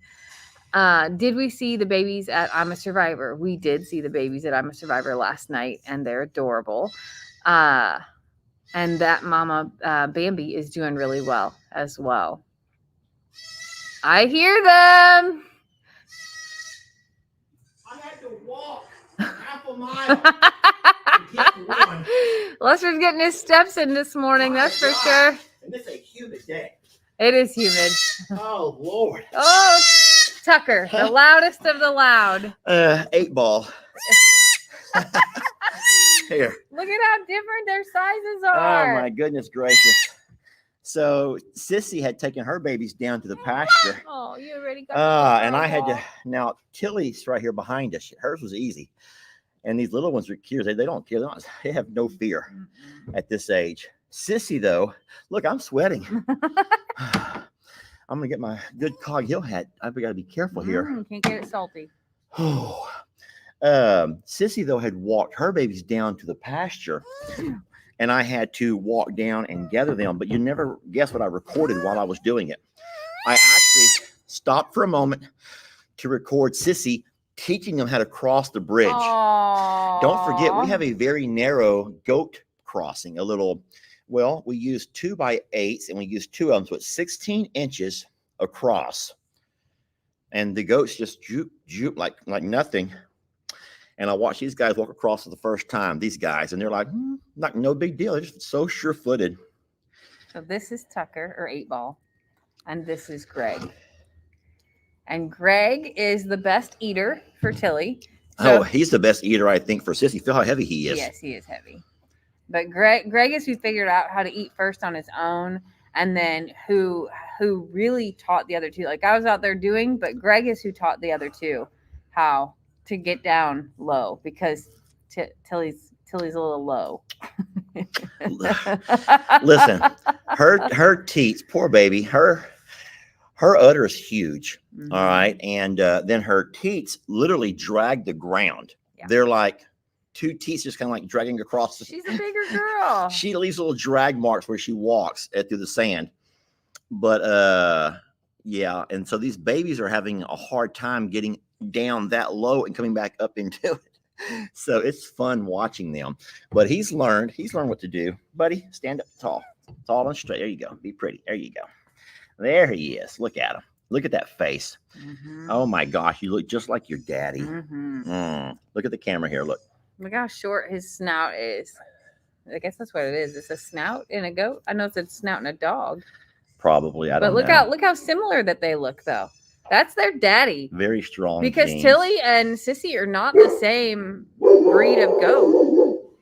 Did we see the babies at I'm a Survivor? We did see the babies at I'm a Survivor last night, and they're adorable. And that mama Bambi is doing really well as well. I hear them. I had to walk half a mile to get to one. Lester's getting his steps in this morning, that's for sure. And it's a humid day. It is humid. Oh, Lord. Oh, Tucker, the loudest of the loud. 8-ball. Here. Look at how different their sizes are. Oh, my goodness gracious. So Sissy had taken her babies down to the pasture. Oh, you already got and I had to, now Tilly's right here behind us. Hers was easy. And these little ones are cute. They don't care. They have no fear at this age. Sissy, though, look, I'm sweating. I'm going to get my good Cog Hill hat. I've got to be careful here. Can't get it salty. Oh. Sissy, though, had walked her babies down to the pasture. And I had to walk down and gather them. But you never guess what I recorded while I was doing it. I actually stopped for a moment to record Sissy teaching them how to cross the bridge. Aww. Don't forget, we have a very narrow goat crossing. We use 2x8s, and we use 2 of them. So it's 16 inches across. And the goats just droop like nothing. And I watched these guys walk across for the first time, these guys, and they're like, no big deal. They're just so sure-footed. So this is Tucker, or 8-ball, and this is Greg. And Greg is the best eater for Tilly. So, he's the best eater, I think, for Sissy. Feel how heavy he is. Yes, he is heavy. But Greg is who figured out how to eat first on his own. and then who really taught the other two. Like I was out there doing, but Greg is who taught the other two how to get down low because Tilly's a little low. Listen, her teats, poor baby, her udder is huge. Mhm. All right, and then her teats literally drag the ground. Yeah. They're like two teats just kind of like dragging across. She's a bigger girl. She leaves little drag marks where she walks through the sand. But yeah, and so these babies are having a hard time getting down that low and coming back up into it. So it's fun watching them. But he's learned what to do. Buddy, stand up tall and straight. There you go. Be pretty. There you go. There he is. Look at him. Look at that face. Mhm. Oh my gosh, you look just like your daddy. Mhm. Look at the camera here. Look. Look how short his snout is. I guess that's what it is. It's a snout in a goat. I know it's a snout in a dog. Probably. I don't know. know. Look how similar that they look though. That's their daddy. Very strong. Because genes. Tilly and Sissy are not the same breed of goat.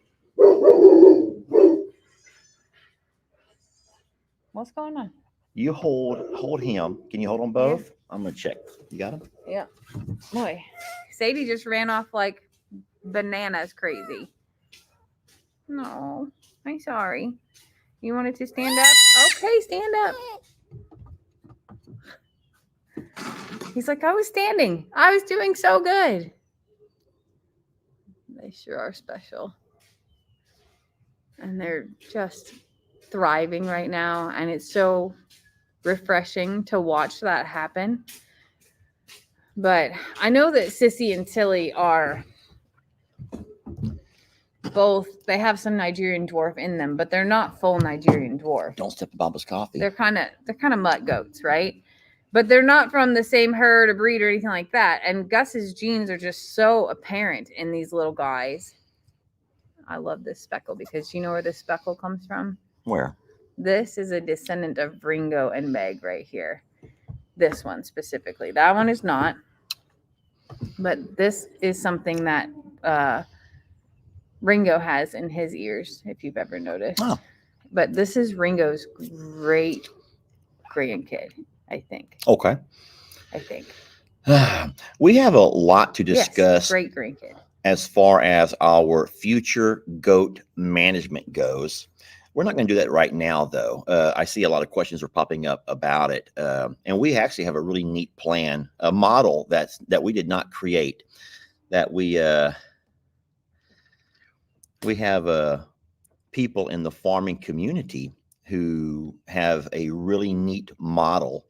What's going on? You hold him. Can you hold them both? Yeah. I'm gonna check. You got him? Yeah. Boy, Sadie just ran off like bananas crazy. No, I'm sorry. You wanted to stand up? Okay, stand up. He's like, I was standing. I was doing so good. They sure are special. And they're just thriving right now. And it's so refreshing to watch that happen. But I know that Sissy and Tilly are both, they have some Nigerian dwarf in them, but they're not full Nigerian dwarf. Don't step in Baba's coffee. They're kind of mutt goats, right? But they're not from the same herd or breed or anything like that. And Gus's genes are just so apparent in these little guys. I love this speckle because you know where this speckle comes from? Where? This is a descendant of Ringo and Meg right here. This one specifically. That one is not. But this is something that Ringo has in his ears, if you've ever noticed. Oh. But this is Ringo's great grandkid, I think. Okay. I think. We have a lot to discuss. Yes, great grandkid. As far as our future goat management goes. We're not going to do that right now, though. I see a lot of questions are popping up about it. And we actually have a really neat plan, a model that we did not create, that we have people in the farming community who have a really neat model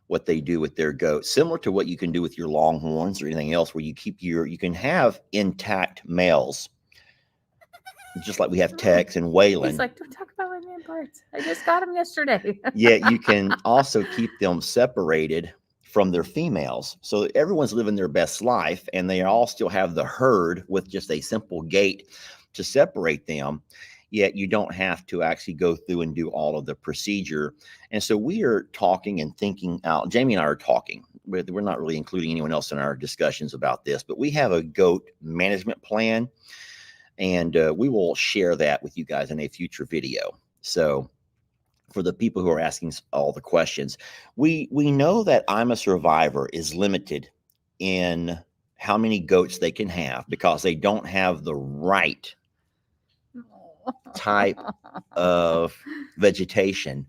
what they do with their goats, similar to what you can do with your longhorns or anything else, where you can have intact males, just like we have Tex and Waylon. He's like, don't talk about my man parts. I just got him yesterday. Yet you can also keep them separated from their females. So everyone's living their best life, and they all still have the herd with just a simple gate to separate them. Yet you don't have to actually go through and do all of the procedure. And so we are talking and thinking out. Jamie and I are talking. We're not really including anyone else in our discussions about this, but we have a goat management plan, and we will share that with you guys in a future video. So for the people who are asking all the questions, we know that I'm a Survivor is limited in how many goats they can have because they don't have the right type of vegetation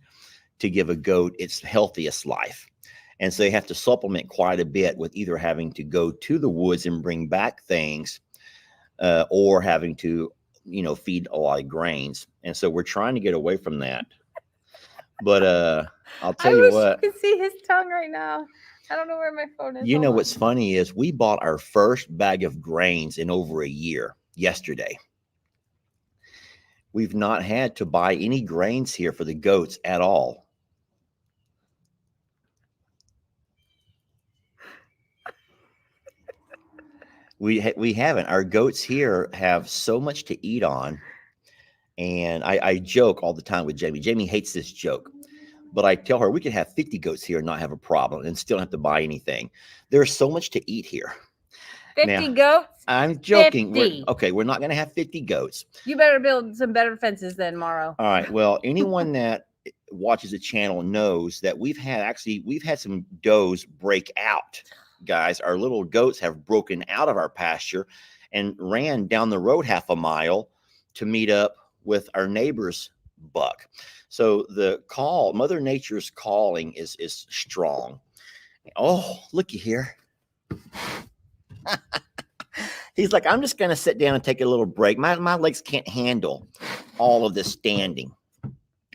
to give a goat its healthiest life. And so they have to supplement quite a bit with either having to go to the woods and bring back things or having to, feed a lot of grains. And so we're trying to get away from that. But I'll tell you what. You can see his tongue right now. I don't know where my phone is. You know what's funny is we bought our first bag of grains in over a year yesterday. We've not had to buy any grains here for the goats at all. We haven't. Our goats here have so much to eat on. And I joke all the time with Jamie. Jamie hates this joke. But I tell her we could have 50 goats here and not have a problem and still don't have to buy anything. There's so much to eat here. 50 goats? I'm joking. 50. We're not going to have 50 goats. You better build some better fences then, Morrow. All right. Well, anyone that watches the channel knows that we've had some does break out, guys. Our little goats have broken out of our pasture and ran down the road half a mile to meet up with our neighbor's buck. So Mother Nature's calling is strong. Oh, looky here. He's like, I'm just going to sit down and take a little break. My legs can't handle all of this standing.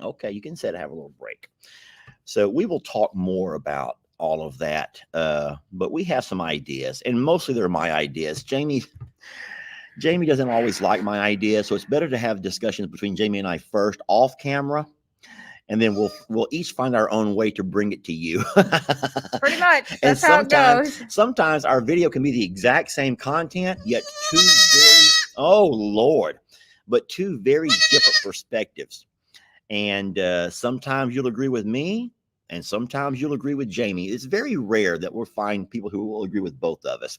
Okay, you can sit, have a little break. So we will talk more about all of that. But we have some ideas, and mostly they're my ideas. Jamie doesn't always like my ideas, so it's better to have discussions between Jamie and I first off camera, and then we'll each find our own way to bring it to you. Pretty much. That's how it goes. Sometimes our video can be the exact same content, yet two very different perspectives. And sometimes you'll agree with me, and sometimes you'll agree with Jamie. It's very rare that we'll find people who will agree with both of us.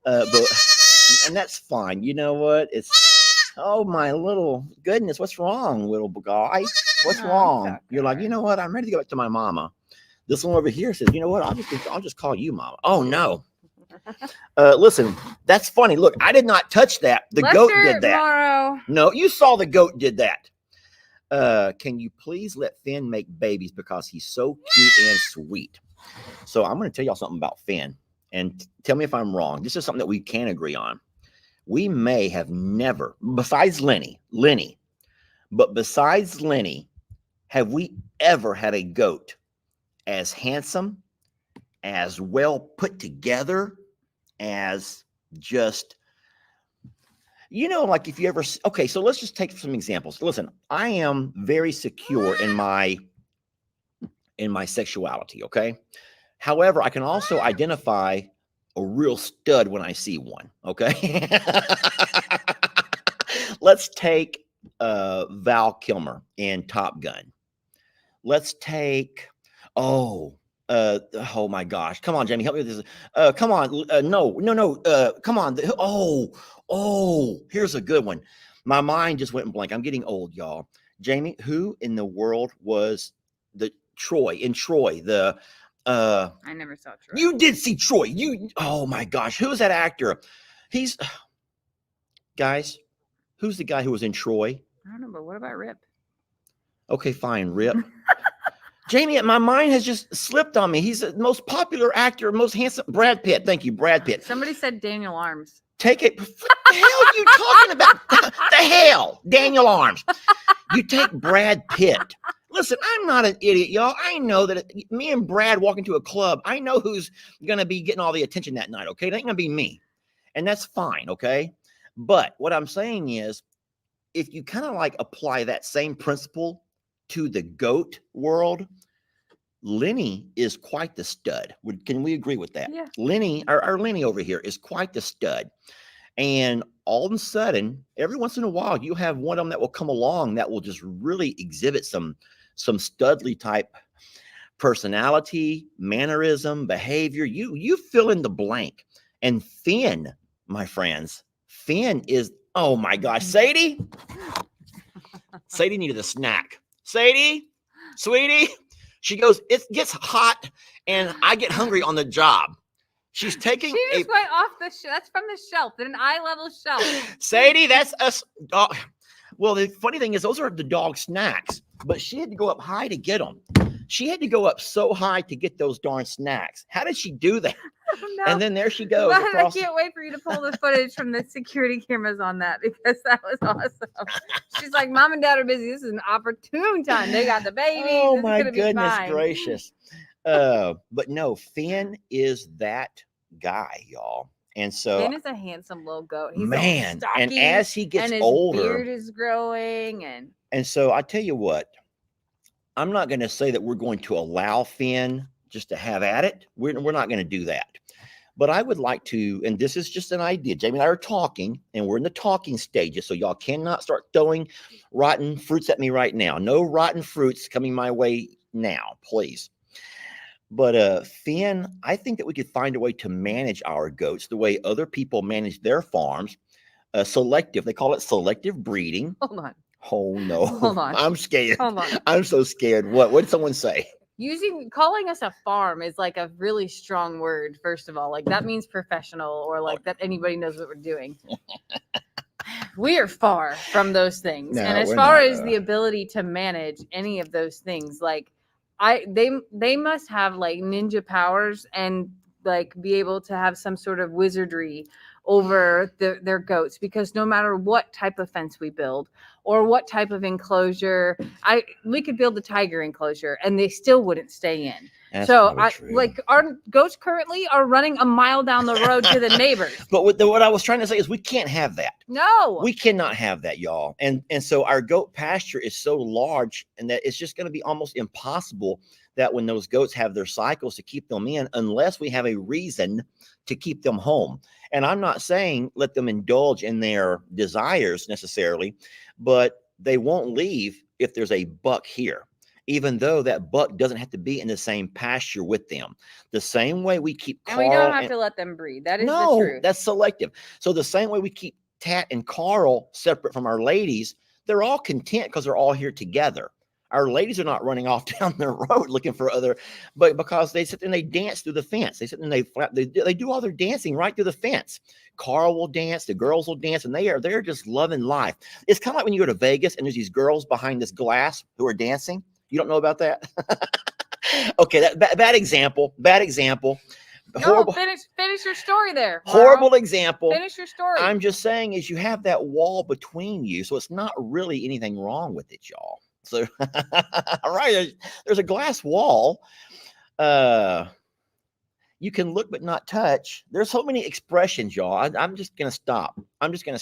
And that's fine. You know what? Oh, my little goodness. What's wrong, little guy? What's wrong? Okay. You're like, you know what? I'm ready to go back to my mama. This one over here says, you know what? I'll just call you mama. Oh, no. Listen, that's funny. Look, I did not touch that. The goat did that. Tomorrow. No, you saw the goat did that. Can you please let Finn make babies because he's so cute and sweet? So I'm going to tell y'all something about Finn, and tell me if I'm wrong. This is something that we can agree on. We may have never, besides Lenny, have we ever had a goat as handsome, as well put together, as just, like if you ever, okay, so let's just take some examples. Listen, I am very secure in my sexuality, okay? However, I can also identify a real stud when I see one, okay? Let's take Val Kilmer in Top Gun. Let's take, oh my gosh. Come on, Jamie, help me with this. Come on. No. Come on. Here's a good one. My mind just went blank. I'm getting old, y'all. Jamie, who in the world was Troy? I never saw Troy. You did see Troy. Oh my gosh. Who's that actor? Guys, who's the guy who was in Troy? I don't know, but what about Rip? Okay, fine, Rip. Jamie, my mind has just slipped on me. He's the most popular actor, most handsome. Brad Pitt. Thank you, Brad Pitt. Somebody said Daniel Arms. Take it. What the hell are you talking about? The hell? Daniel Arms. You take Brad Pitt. Listen, I'm not an idiot, y'all. I know that me and Brad walk into a club. I know who's going to be getting all the attention that night, okay? It ain't going to be me. And that's fine, okay? But what I'm saying is, if you kind of like apply that same principle to the goat world, Lenny is quite the stud. Can we agree with that? Yeah. Lenny, our Lenny over here is quite the stud. And all of a sudden, every once in a while, you have one of them that will come along that will just really exhibit some studly type personality, mannerism, behavior. You fill in the blank. And Finn, my friends, Finn is, oh my gosh, Sadie needed a snack. Sadie, sweetie, she goes, it gets hot and I get hungry on the job. She's taking She just went off the that's from the shelf, an eye level shelf. Sadie, that's us. Well, the funny thing is, those are the dog snacks, but she had to go up high to get them. She had to go up so high to get those darn snacks. How did she do that? No. And then there she goes. I can't wait for you to pull the footage from the security cameras on that, because that was awesome. She's like, Mom and Dad are busy. This is an opportune time. They got the baby. Oh my goodness gracious. But no, Finn is that guy, y'all. And so Finn is a handsome little goat. He's man, stocky, and as he gets and his older, beard is growing, and so I tell you what, I'm not going to say that we're going to allow Finn just to have at it. We're not going to do that. But I would like to, and this is just an idea. Jamie and I are talking, and we're in the talking stages, so y'all cannot start throwing rotten fruits at me right now. No rotten fruits coming my way now, please. But Finn, I think that we could find a way to manage our goats the way other people manage their farms. Selective, they call it selective breeding. hold on. Oh no. Hold on. I'm scared. Hold on. I'm so scared. What did someone say? Calling us a farm is like a really strong word. First of all, like that means professional, or like that anybody knows what we're doing. We are far from those things. No, And as we're far not, as the ability to manage any of those things, like they must have like ninja powers and like be able to have some sort of wizardry over their goats, because no matter what type of fence we build or what type of enclosure, we could build a tiger enclosure and they still wouldn't stay in. That's So probably true. like our goats currently are running a mile down the road to the neighbors. But what I was trying to say is we can't have that. No, We cannot have that, y'all. And so our goat pasture is so large, and that it's just going to be almost impossible that when those goats have their cycles to keep them in, unless we have a reason to keep them home. And I'm not saying let them indulge in their desires necessarily, but they won't leave if there's a buck here, even though that buck doesn't have to be in the same pasture with them. The same way we keep Carl, and we don't have to let them breed. That is the truth. That's selective. So the same way we keep Tat and Carl separate from our ladies, they're all content because they're all here together. Our ladies are not running off down the road looking for other, but because they sit and they dance through the fence. They sit and they do all their dancing right through the fence. Carl will dance, the girls will dance, and they're just loving life. It's kind of like when you go to Vegas and there's these girls behind this glass who are dancing. You don't know about that? Okay, that bad example. Bad example. Horrible. No, finish your story there. Horrible example. Finish your story. I'm just saying is you have that wall between you, so it's not really anything wrong with it, y'all. So, all right, there's a glass wall. You can look but not touch. There's so many expressions, y'all. I'm just gonna stop. I'm just gonna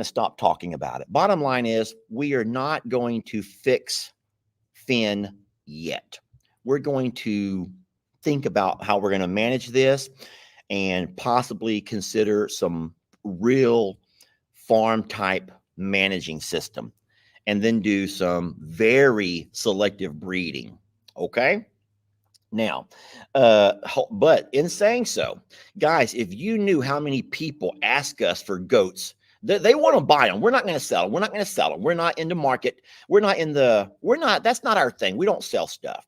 stop talking about it. Bottom line is we are not going to fix Finn yet. We're going to think about how we're going to manage this and possibly consider some real farm type managing system, and then do some very selective breeding. Okay. Now, but in saying so, guys, if you knew how many people ask us for goats, they want to buy them. We're not going to sell them. We're not going to sell them. We're not in the market. That's not our thing. We don't sell stuff.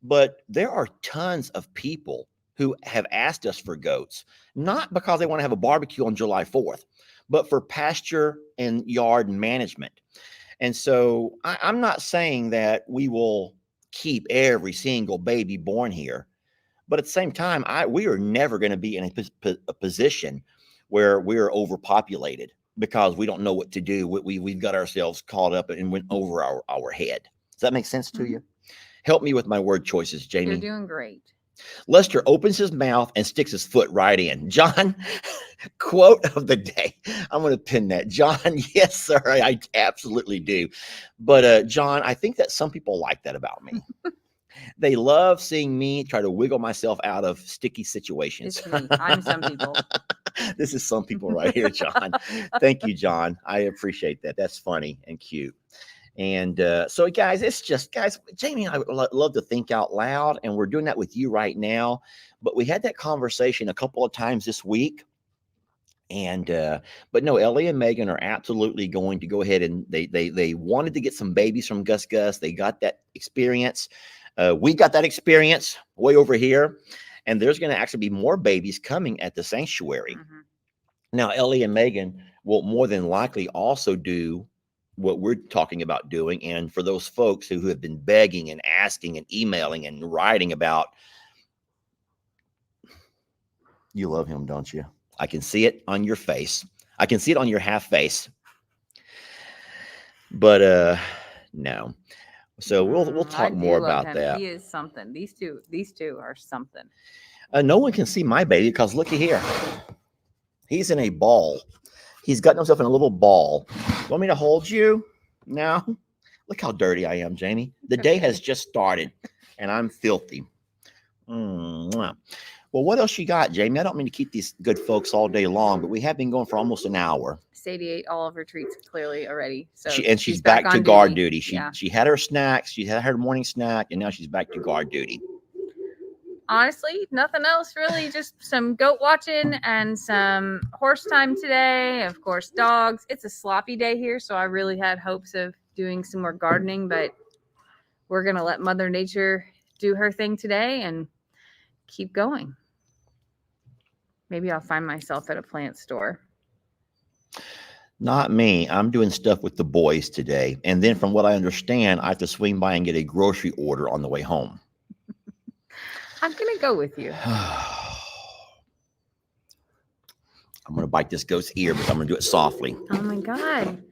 But there are tons of people who have asked us for goats, not because they want to have a barbecue on July 4th, but for pasture and yard management. And so I'm not saying that we will keep every single baby born here, but at the same time, we are never going to be in a position where we're overpopulated because we don't know what to do. We've got ourselves caught up and went over our head. Does that make sense to you? Help me with my word choices, Jamie. You're doing great. Lester opens his mouth and sticks his foot right in. John, quote of the day. I'm going to pin that. John, yes, sir, I absolutely do. But John, I think that some people like that about me. They love seeing me try to wiggle myself out of sticky situations. It's me. I'm some people. This is some people right here, John. Thank you, John. I appreciate that. That's funny and cute. And so, guys, Jamie and I love to think out loud, and we're doing that with you right now. But we had that conversation a couple of times this week. And but no, Ellie and Megan are absolutely going to go ahead, and they wanted to get some babies from Gus. They got that experience. We got that experience way over here, and there's going to actually be more babies coming at the sanctuary. Mm-hmm. Now, Ellie and Megan will more than likely also do what we're talking about doing. And for those folks who have been begging and asking and emailing and writing about, you love him, don't you? I can see it on your face. I can see it on your half face. But no. So we'll talk more about him. That. He is something. These two are something. No one can see my baby because looky here. He's in a ball. He's gotten himself in a little ball. You want me to hold you? No. Look how dirty I am, Jamie. The day has just started, and I'm filthy. Well, what else you got, Jamie? I don't mean to keep these good folks all day long, but we have been going for almost an hour. Sadie ate all of her treats clearly already. So she's back to guard duty. She had her snacks. She had her morning snack, and now she's back to guard duty. honestly, nothing else really. Just some goat watching and some horse time today. Of course, dogs. It's a sloppy day here, so I really had hopes of doing some more gardening, but we're going to let Mother Nature do her thing today and keep going. Maybe I'll find myself at a plant store. Not me. I'm doing stuff with the boys today. And then from what I understand, I have to swing by and get a grocery order on the way home. I'm going to go with you. I'm going to bite this goat's ear, but I'm going to do it softly. Oh my God.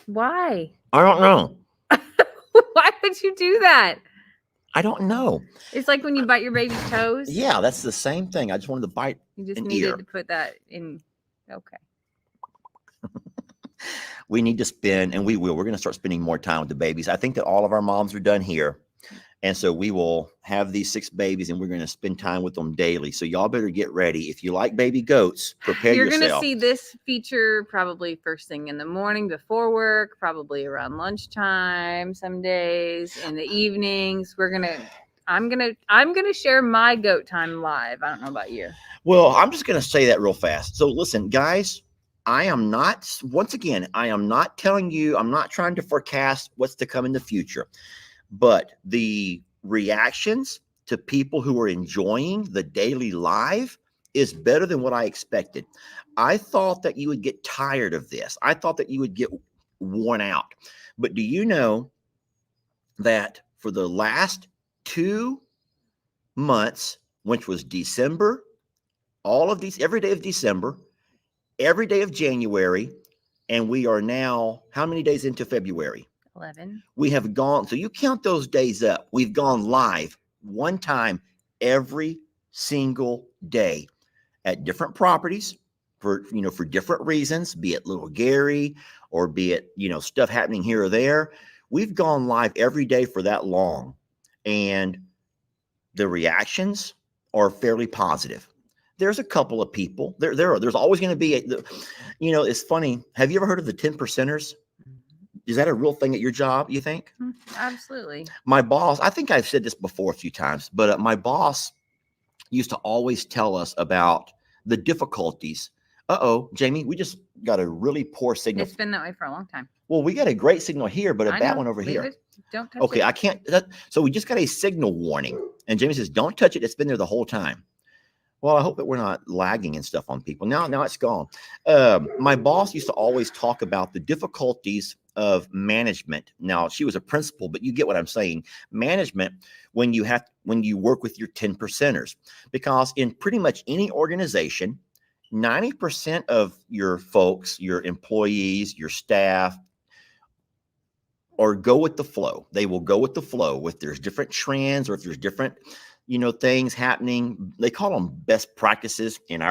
Why? I don't know. Why would you do that? I don't know. It's like when you bite your baby's toes. Yeah, that's the same thing. I just wanted to bite You just an needed ear. to put that in. Okay. We need to spend, and we will. We're going to start spending more time with the babies. I think that all of our moms are done here. And so we will have these 6 babies and we're going to spend time with them daily. So y'all better get ready. If you like baby goats, prepare You're yourself. going to see this feature probably first thing in the morning before work, probably around lunchtime, some days in the evenings. I'm going to share my goat time live. I don't know about you. Well, I'm just going to say that real fast. So listen, guys, I am not telling you, I'm not trying to forecast what's to come in the future. But the reactions to people who are enjoying the daily live is better than what I expected. I thought that you would get tired of this. I thought that you would get worn out. But do you know that for the last 2 months, which was December, every day of December, every day of January, and we are now how many days into February? 11. We have gone, so you count those days up. We've gone live one time every single day at different properties for different reasons, be it little Gary or be it, stuff happening here or there. We've gone live every day for that long. And the reactions are fairly positive. There's a couple of people there's always going to be it's funny. Have you ever heard of the 10 percenters? Is that a real thing at your job, you think? Absolutely. My boss, I think I've said this before a few times, but my boss used to always tell us about the difficulties. Jamie, we just got a really poor signal. It's been that way for a long time. Well, we got a great signal here, but a bad one over Leave here. it. Don't touch Okay, it. I can't. So we just got a signal warning. And Jamie says, don't touch it. It's been there the whole time. Well, I hope that we're not lagging and stuff on people. Now it's gone. My boss used to always talk about the difficulties of management. Now, she was a principal, but you get what I'm saying. Management when you work with your 10 percenters, because in pretty much any organization, 90% of your folks, your employees, your staff, or go with the flow. They will go with the flow. If there's different trends or if there's different things happening, they call them best practices in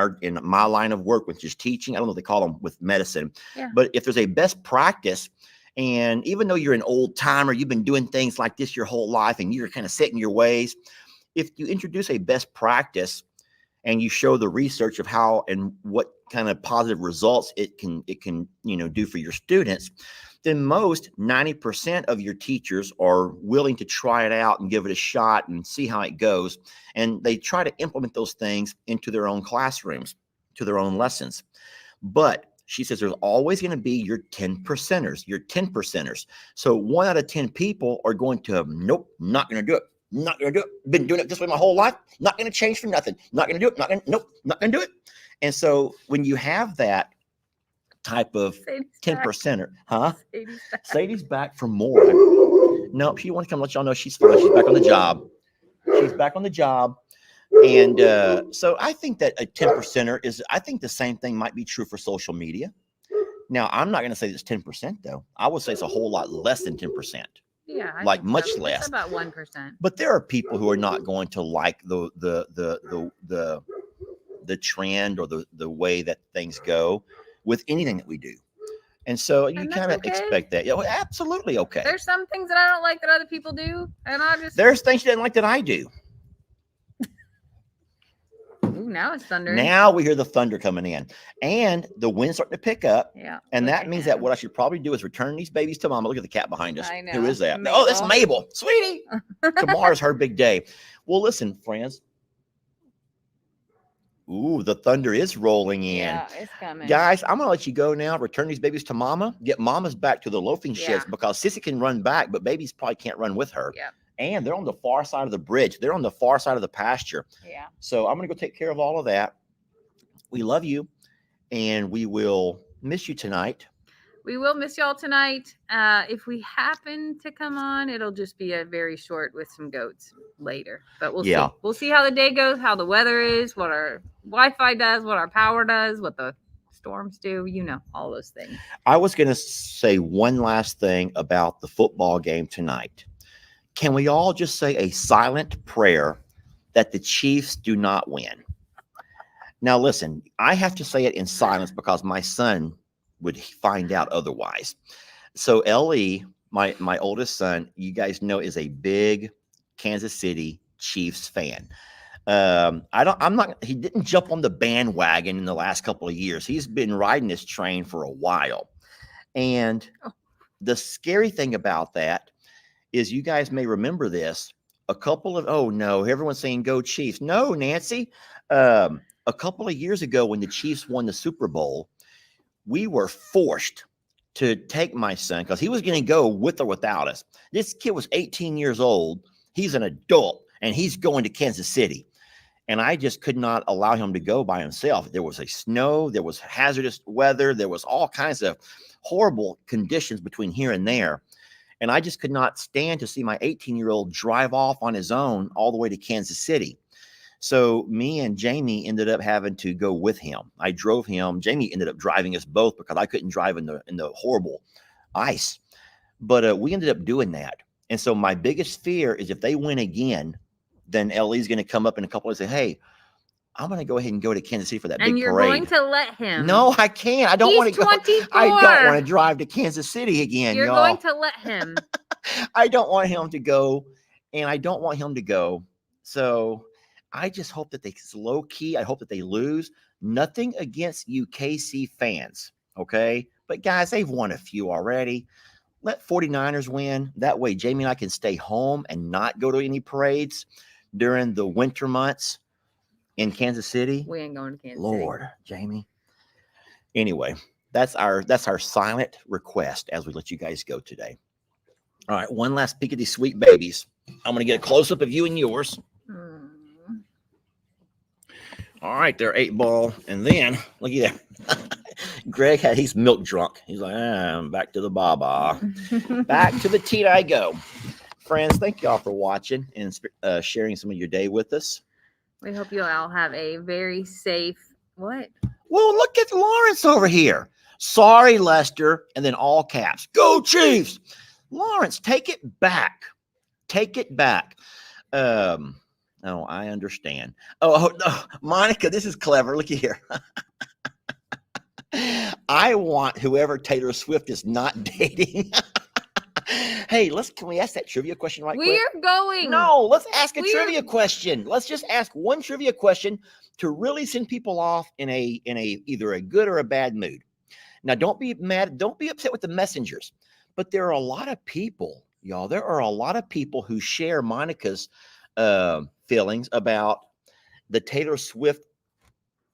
my line of work, which is teaching. I don't know if they call them with medicine, but if there's a best practice, and even though you're an old timer, you've been doing things like this your whole life and you're kind of set in your ways, if you introduce a best practice and you show the research of how and what kind of positive results it can do for your students, then most 90% of your teachers are willing to try it out and give it a shot and see how it goes. And they try to implement those things into their own classrooms, to their own lessons. But she says there's always going to be your 10 percenters. So 1 out of 10 people are going to, nope, not going to do it. Not going to do it. Been doing it this way my whole life. Not going to change for nothing. Not going to do it. Not going to do it. And so when you have that type of 10 percenter, Sadie's back for more. No, she wants to come let y'all know she's fine. She's back on the job. And so I think that a 10 percenter I think the same thing might be true for social media. Now, I'm not going to say it's 10% though. I would say it's a whole lot less than 10%. Yeah, like much less. It's about 1%. But there are people who are not going to like the trend or the way that things go with anything that we do. And so you kind of expect that. Yeah, well, absolutely okay. There's some things that I don't like that other people do, and there's things you didn't like that I do. Ooh, now it's thundering. Now we hear the thunder coming in, and the wind's starting to pick up. Yeah, and that means that what I should probably do is return these babies to Mama. Look at the cat behind us. I know. Who is that? Mabel. Oh, that's Mabel, sweetie. Tomorrow's her big day. Well, listen, friends. Ooh, the thunder is rolling in. Yeah, it's coming. Guys, I'm going to let you go now. Return these babies to mama. Get mamas back to the loafing sheds Yeah. because Sissy can run back, but babies probably can't run with her. Yeah. And they're on the far side of the bridge. They're on the far side of the pasture. Yeah. So I'm going to go take care of all of that. We love you, and we will miss you tonight. We will miss y'all tonight. If we happen to come on, it'll just be a very short with some goats later. But we'll see. We'll see how the day goes, how the weather is, what our Wi-Fi does, what our power does, what the storms do. You know, all those things. I was going to say one last thing about the football game tonight. Can we all just say a silent prayer that the Chiefs do not win? Now, listen, I have to say it in silence because my son would find out otherwise. So Ellie, my oldest son, you guys know, is a big Kansas City Chiefs fan. He didn't jump on the bandwagon in the last couple of years. He's been riding this train for a while. And the scary thing about that is, you guys may remember this, everyone's saying go Chiefs. No, Nancy, a couple of years ago when the Chiefs won the Super Bowl, we were forced to take my son because he was going to go with or without us. This kid was 18 years old. He's an adult, and he's going to Kansas City. And I just could not allow him to go by himself. There was snow, there was hazardous weather, there was all kinds of horrible conditions between here and there. And I just could not stand to see my 18-year-old drive off on his own all the way to Kansas City. So me and Jamie ended up having to go with him. I drove him. Jamie ended up driving us both because I couldn't drive in the horrible ice. But we ended up doing that. And so my biggest fear is if they win again, then Ellie's going to come up in a couple and say, hey, I'm going to go ahead and go to Kansas City for that big parade. And you're going to let him. No, I can't. I don't want to go. 24. I don't want to drive to Kansas City again, You're y'all. going to let him. I don't want him to go, and I don't want him to go. So I just hope that it's low key. I hope that they lose. Nothing against you KC fans, okay? But guys, they've won a few already. Let 49ers win. That way Jamie and I can stay home and not go to any parades during the winter months in Kansas City. We ain't going to Kansas Lord, City. Jamie. Anyway, that's our silent request as we let you guys go today. All right, one last peek at these sweet babies. I'm going to get a close-up of you and yours. All right, they're 8-ball. And then, look at that. Greg, he's milk drunk. He's like, back to the baba. Back to the teat I go. Friends, thank y'all for watching and sharing some of your day with us. We hope you all have a very safe, what? Well, look at Lawrence over here. Sorry, Lester. And then all caps. Go Chiefs. Lawrence, take it back. Take it back. Oh, I understand. Oh, no, Monica, this is clever. Look here. I want whoever Taylor Swift is not dating. Hey, can we ask that trivia question right quick? We're going. No, let's ask a trivia question. Let's just ask one trivia question to really send people off in a either a good or a bad mood. Now, don't be mad. Don't be upset with the messengers. But there are a lot of people, y'all. There are a lot of people who share Monica's feelings about the Taylor Swift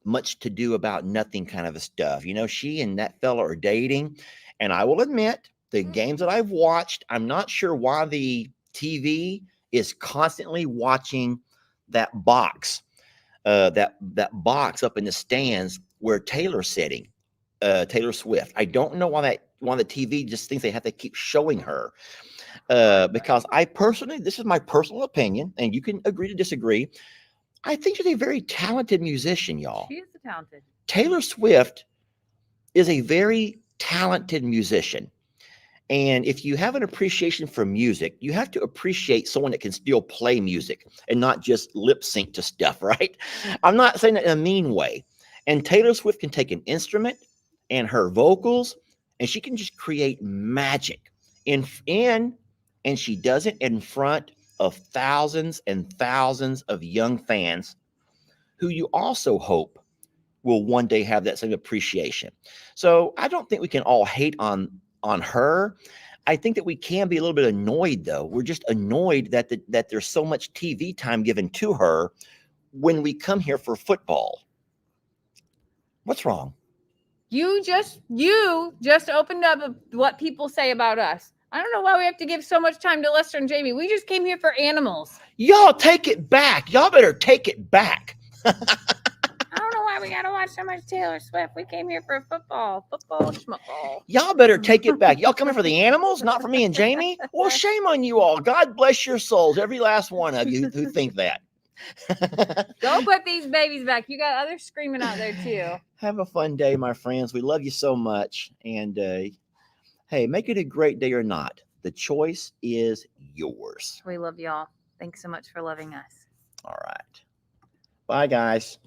much to do about nothing kind of a stuff. You know, she and that fella are dating. And I will admit, the games that I've watched, I'm not sure why the TV is constantly watching that box, that box up in the stands where Taylor's sitting, Taylor Swift. I don't know why the TV just thinks they have to keep showing her. Because I personally, this is my personal opinion, and you can agree to disagree. I think she's a very talented musician, y'all. She is talented. Taylor Swift is a very talented musician. And if you have an appreciation for music, you have to appreciate someone that can still play music and not just lip sync to stuff, right? I'm not saying that in a mean way. And Taylor Swift can take an instrument and her vocals, and she can just create magic and she does it in front of thousands and thousands of young fans who you also hope will one day have that same appreciation. So I don't think we can all hate on her. I think that we can be a little bit annoyed, though. We're just annoyed that there's so much TV time given to her when we come here for football. What's wrong? You just opened up what people say about us. I don't know why we have to give so much time to Lester and Jamie. We just came here for animals. Y'all take it back. Y'all better take it back. I don't know why we gotta watch so much Taylor Swift. We came here for football, schmuckball. Y'all better take it back. Y'all coming for the animals, not for me and Jamie? Well, shame on you all. God bless your souls, every last one of you who think that. Go put these babies back. You got others screaming out there too. Have a fun day, my friends. We love you so much. And hey, make it a great day or not. The choice is yours. We love y'all. Thanks so much for loving us. All right. Bye, guys.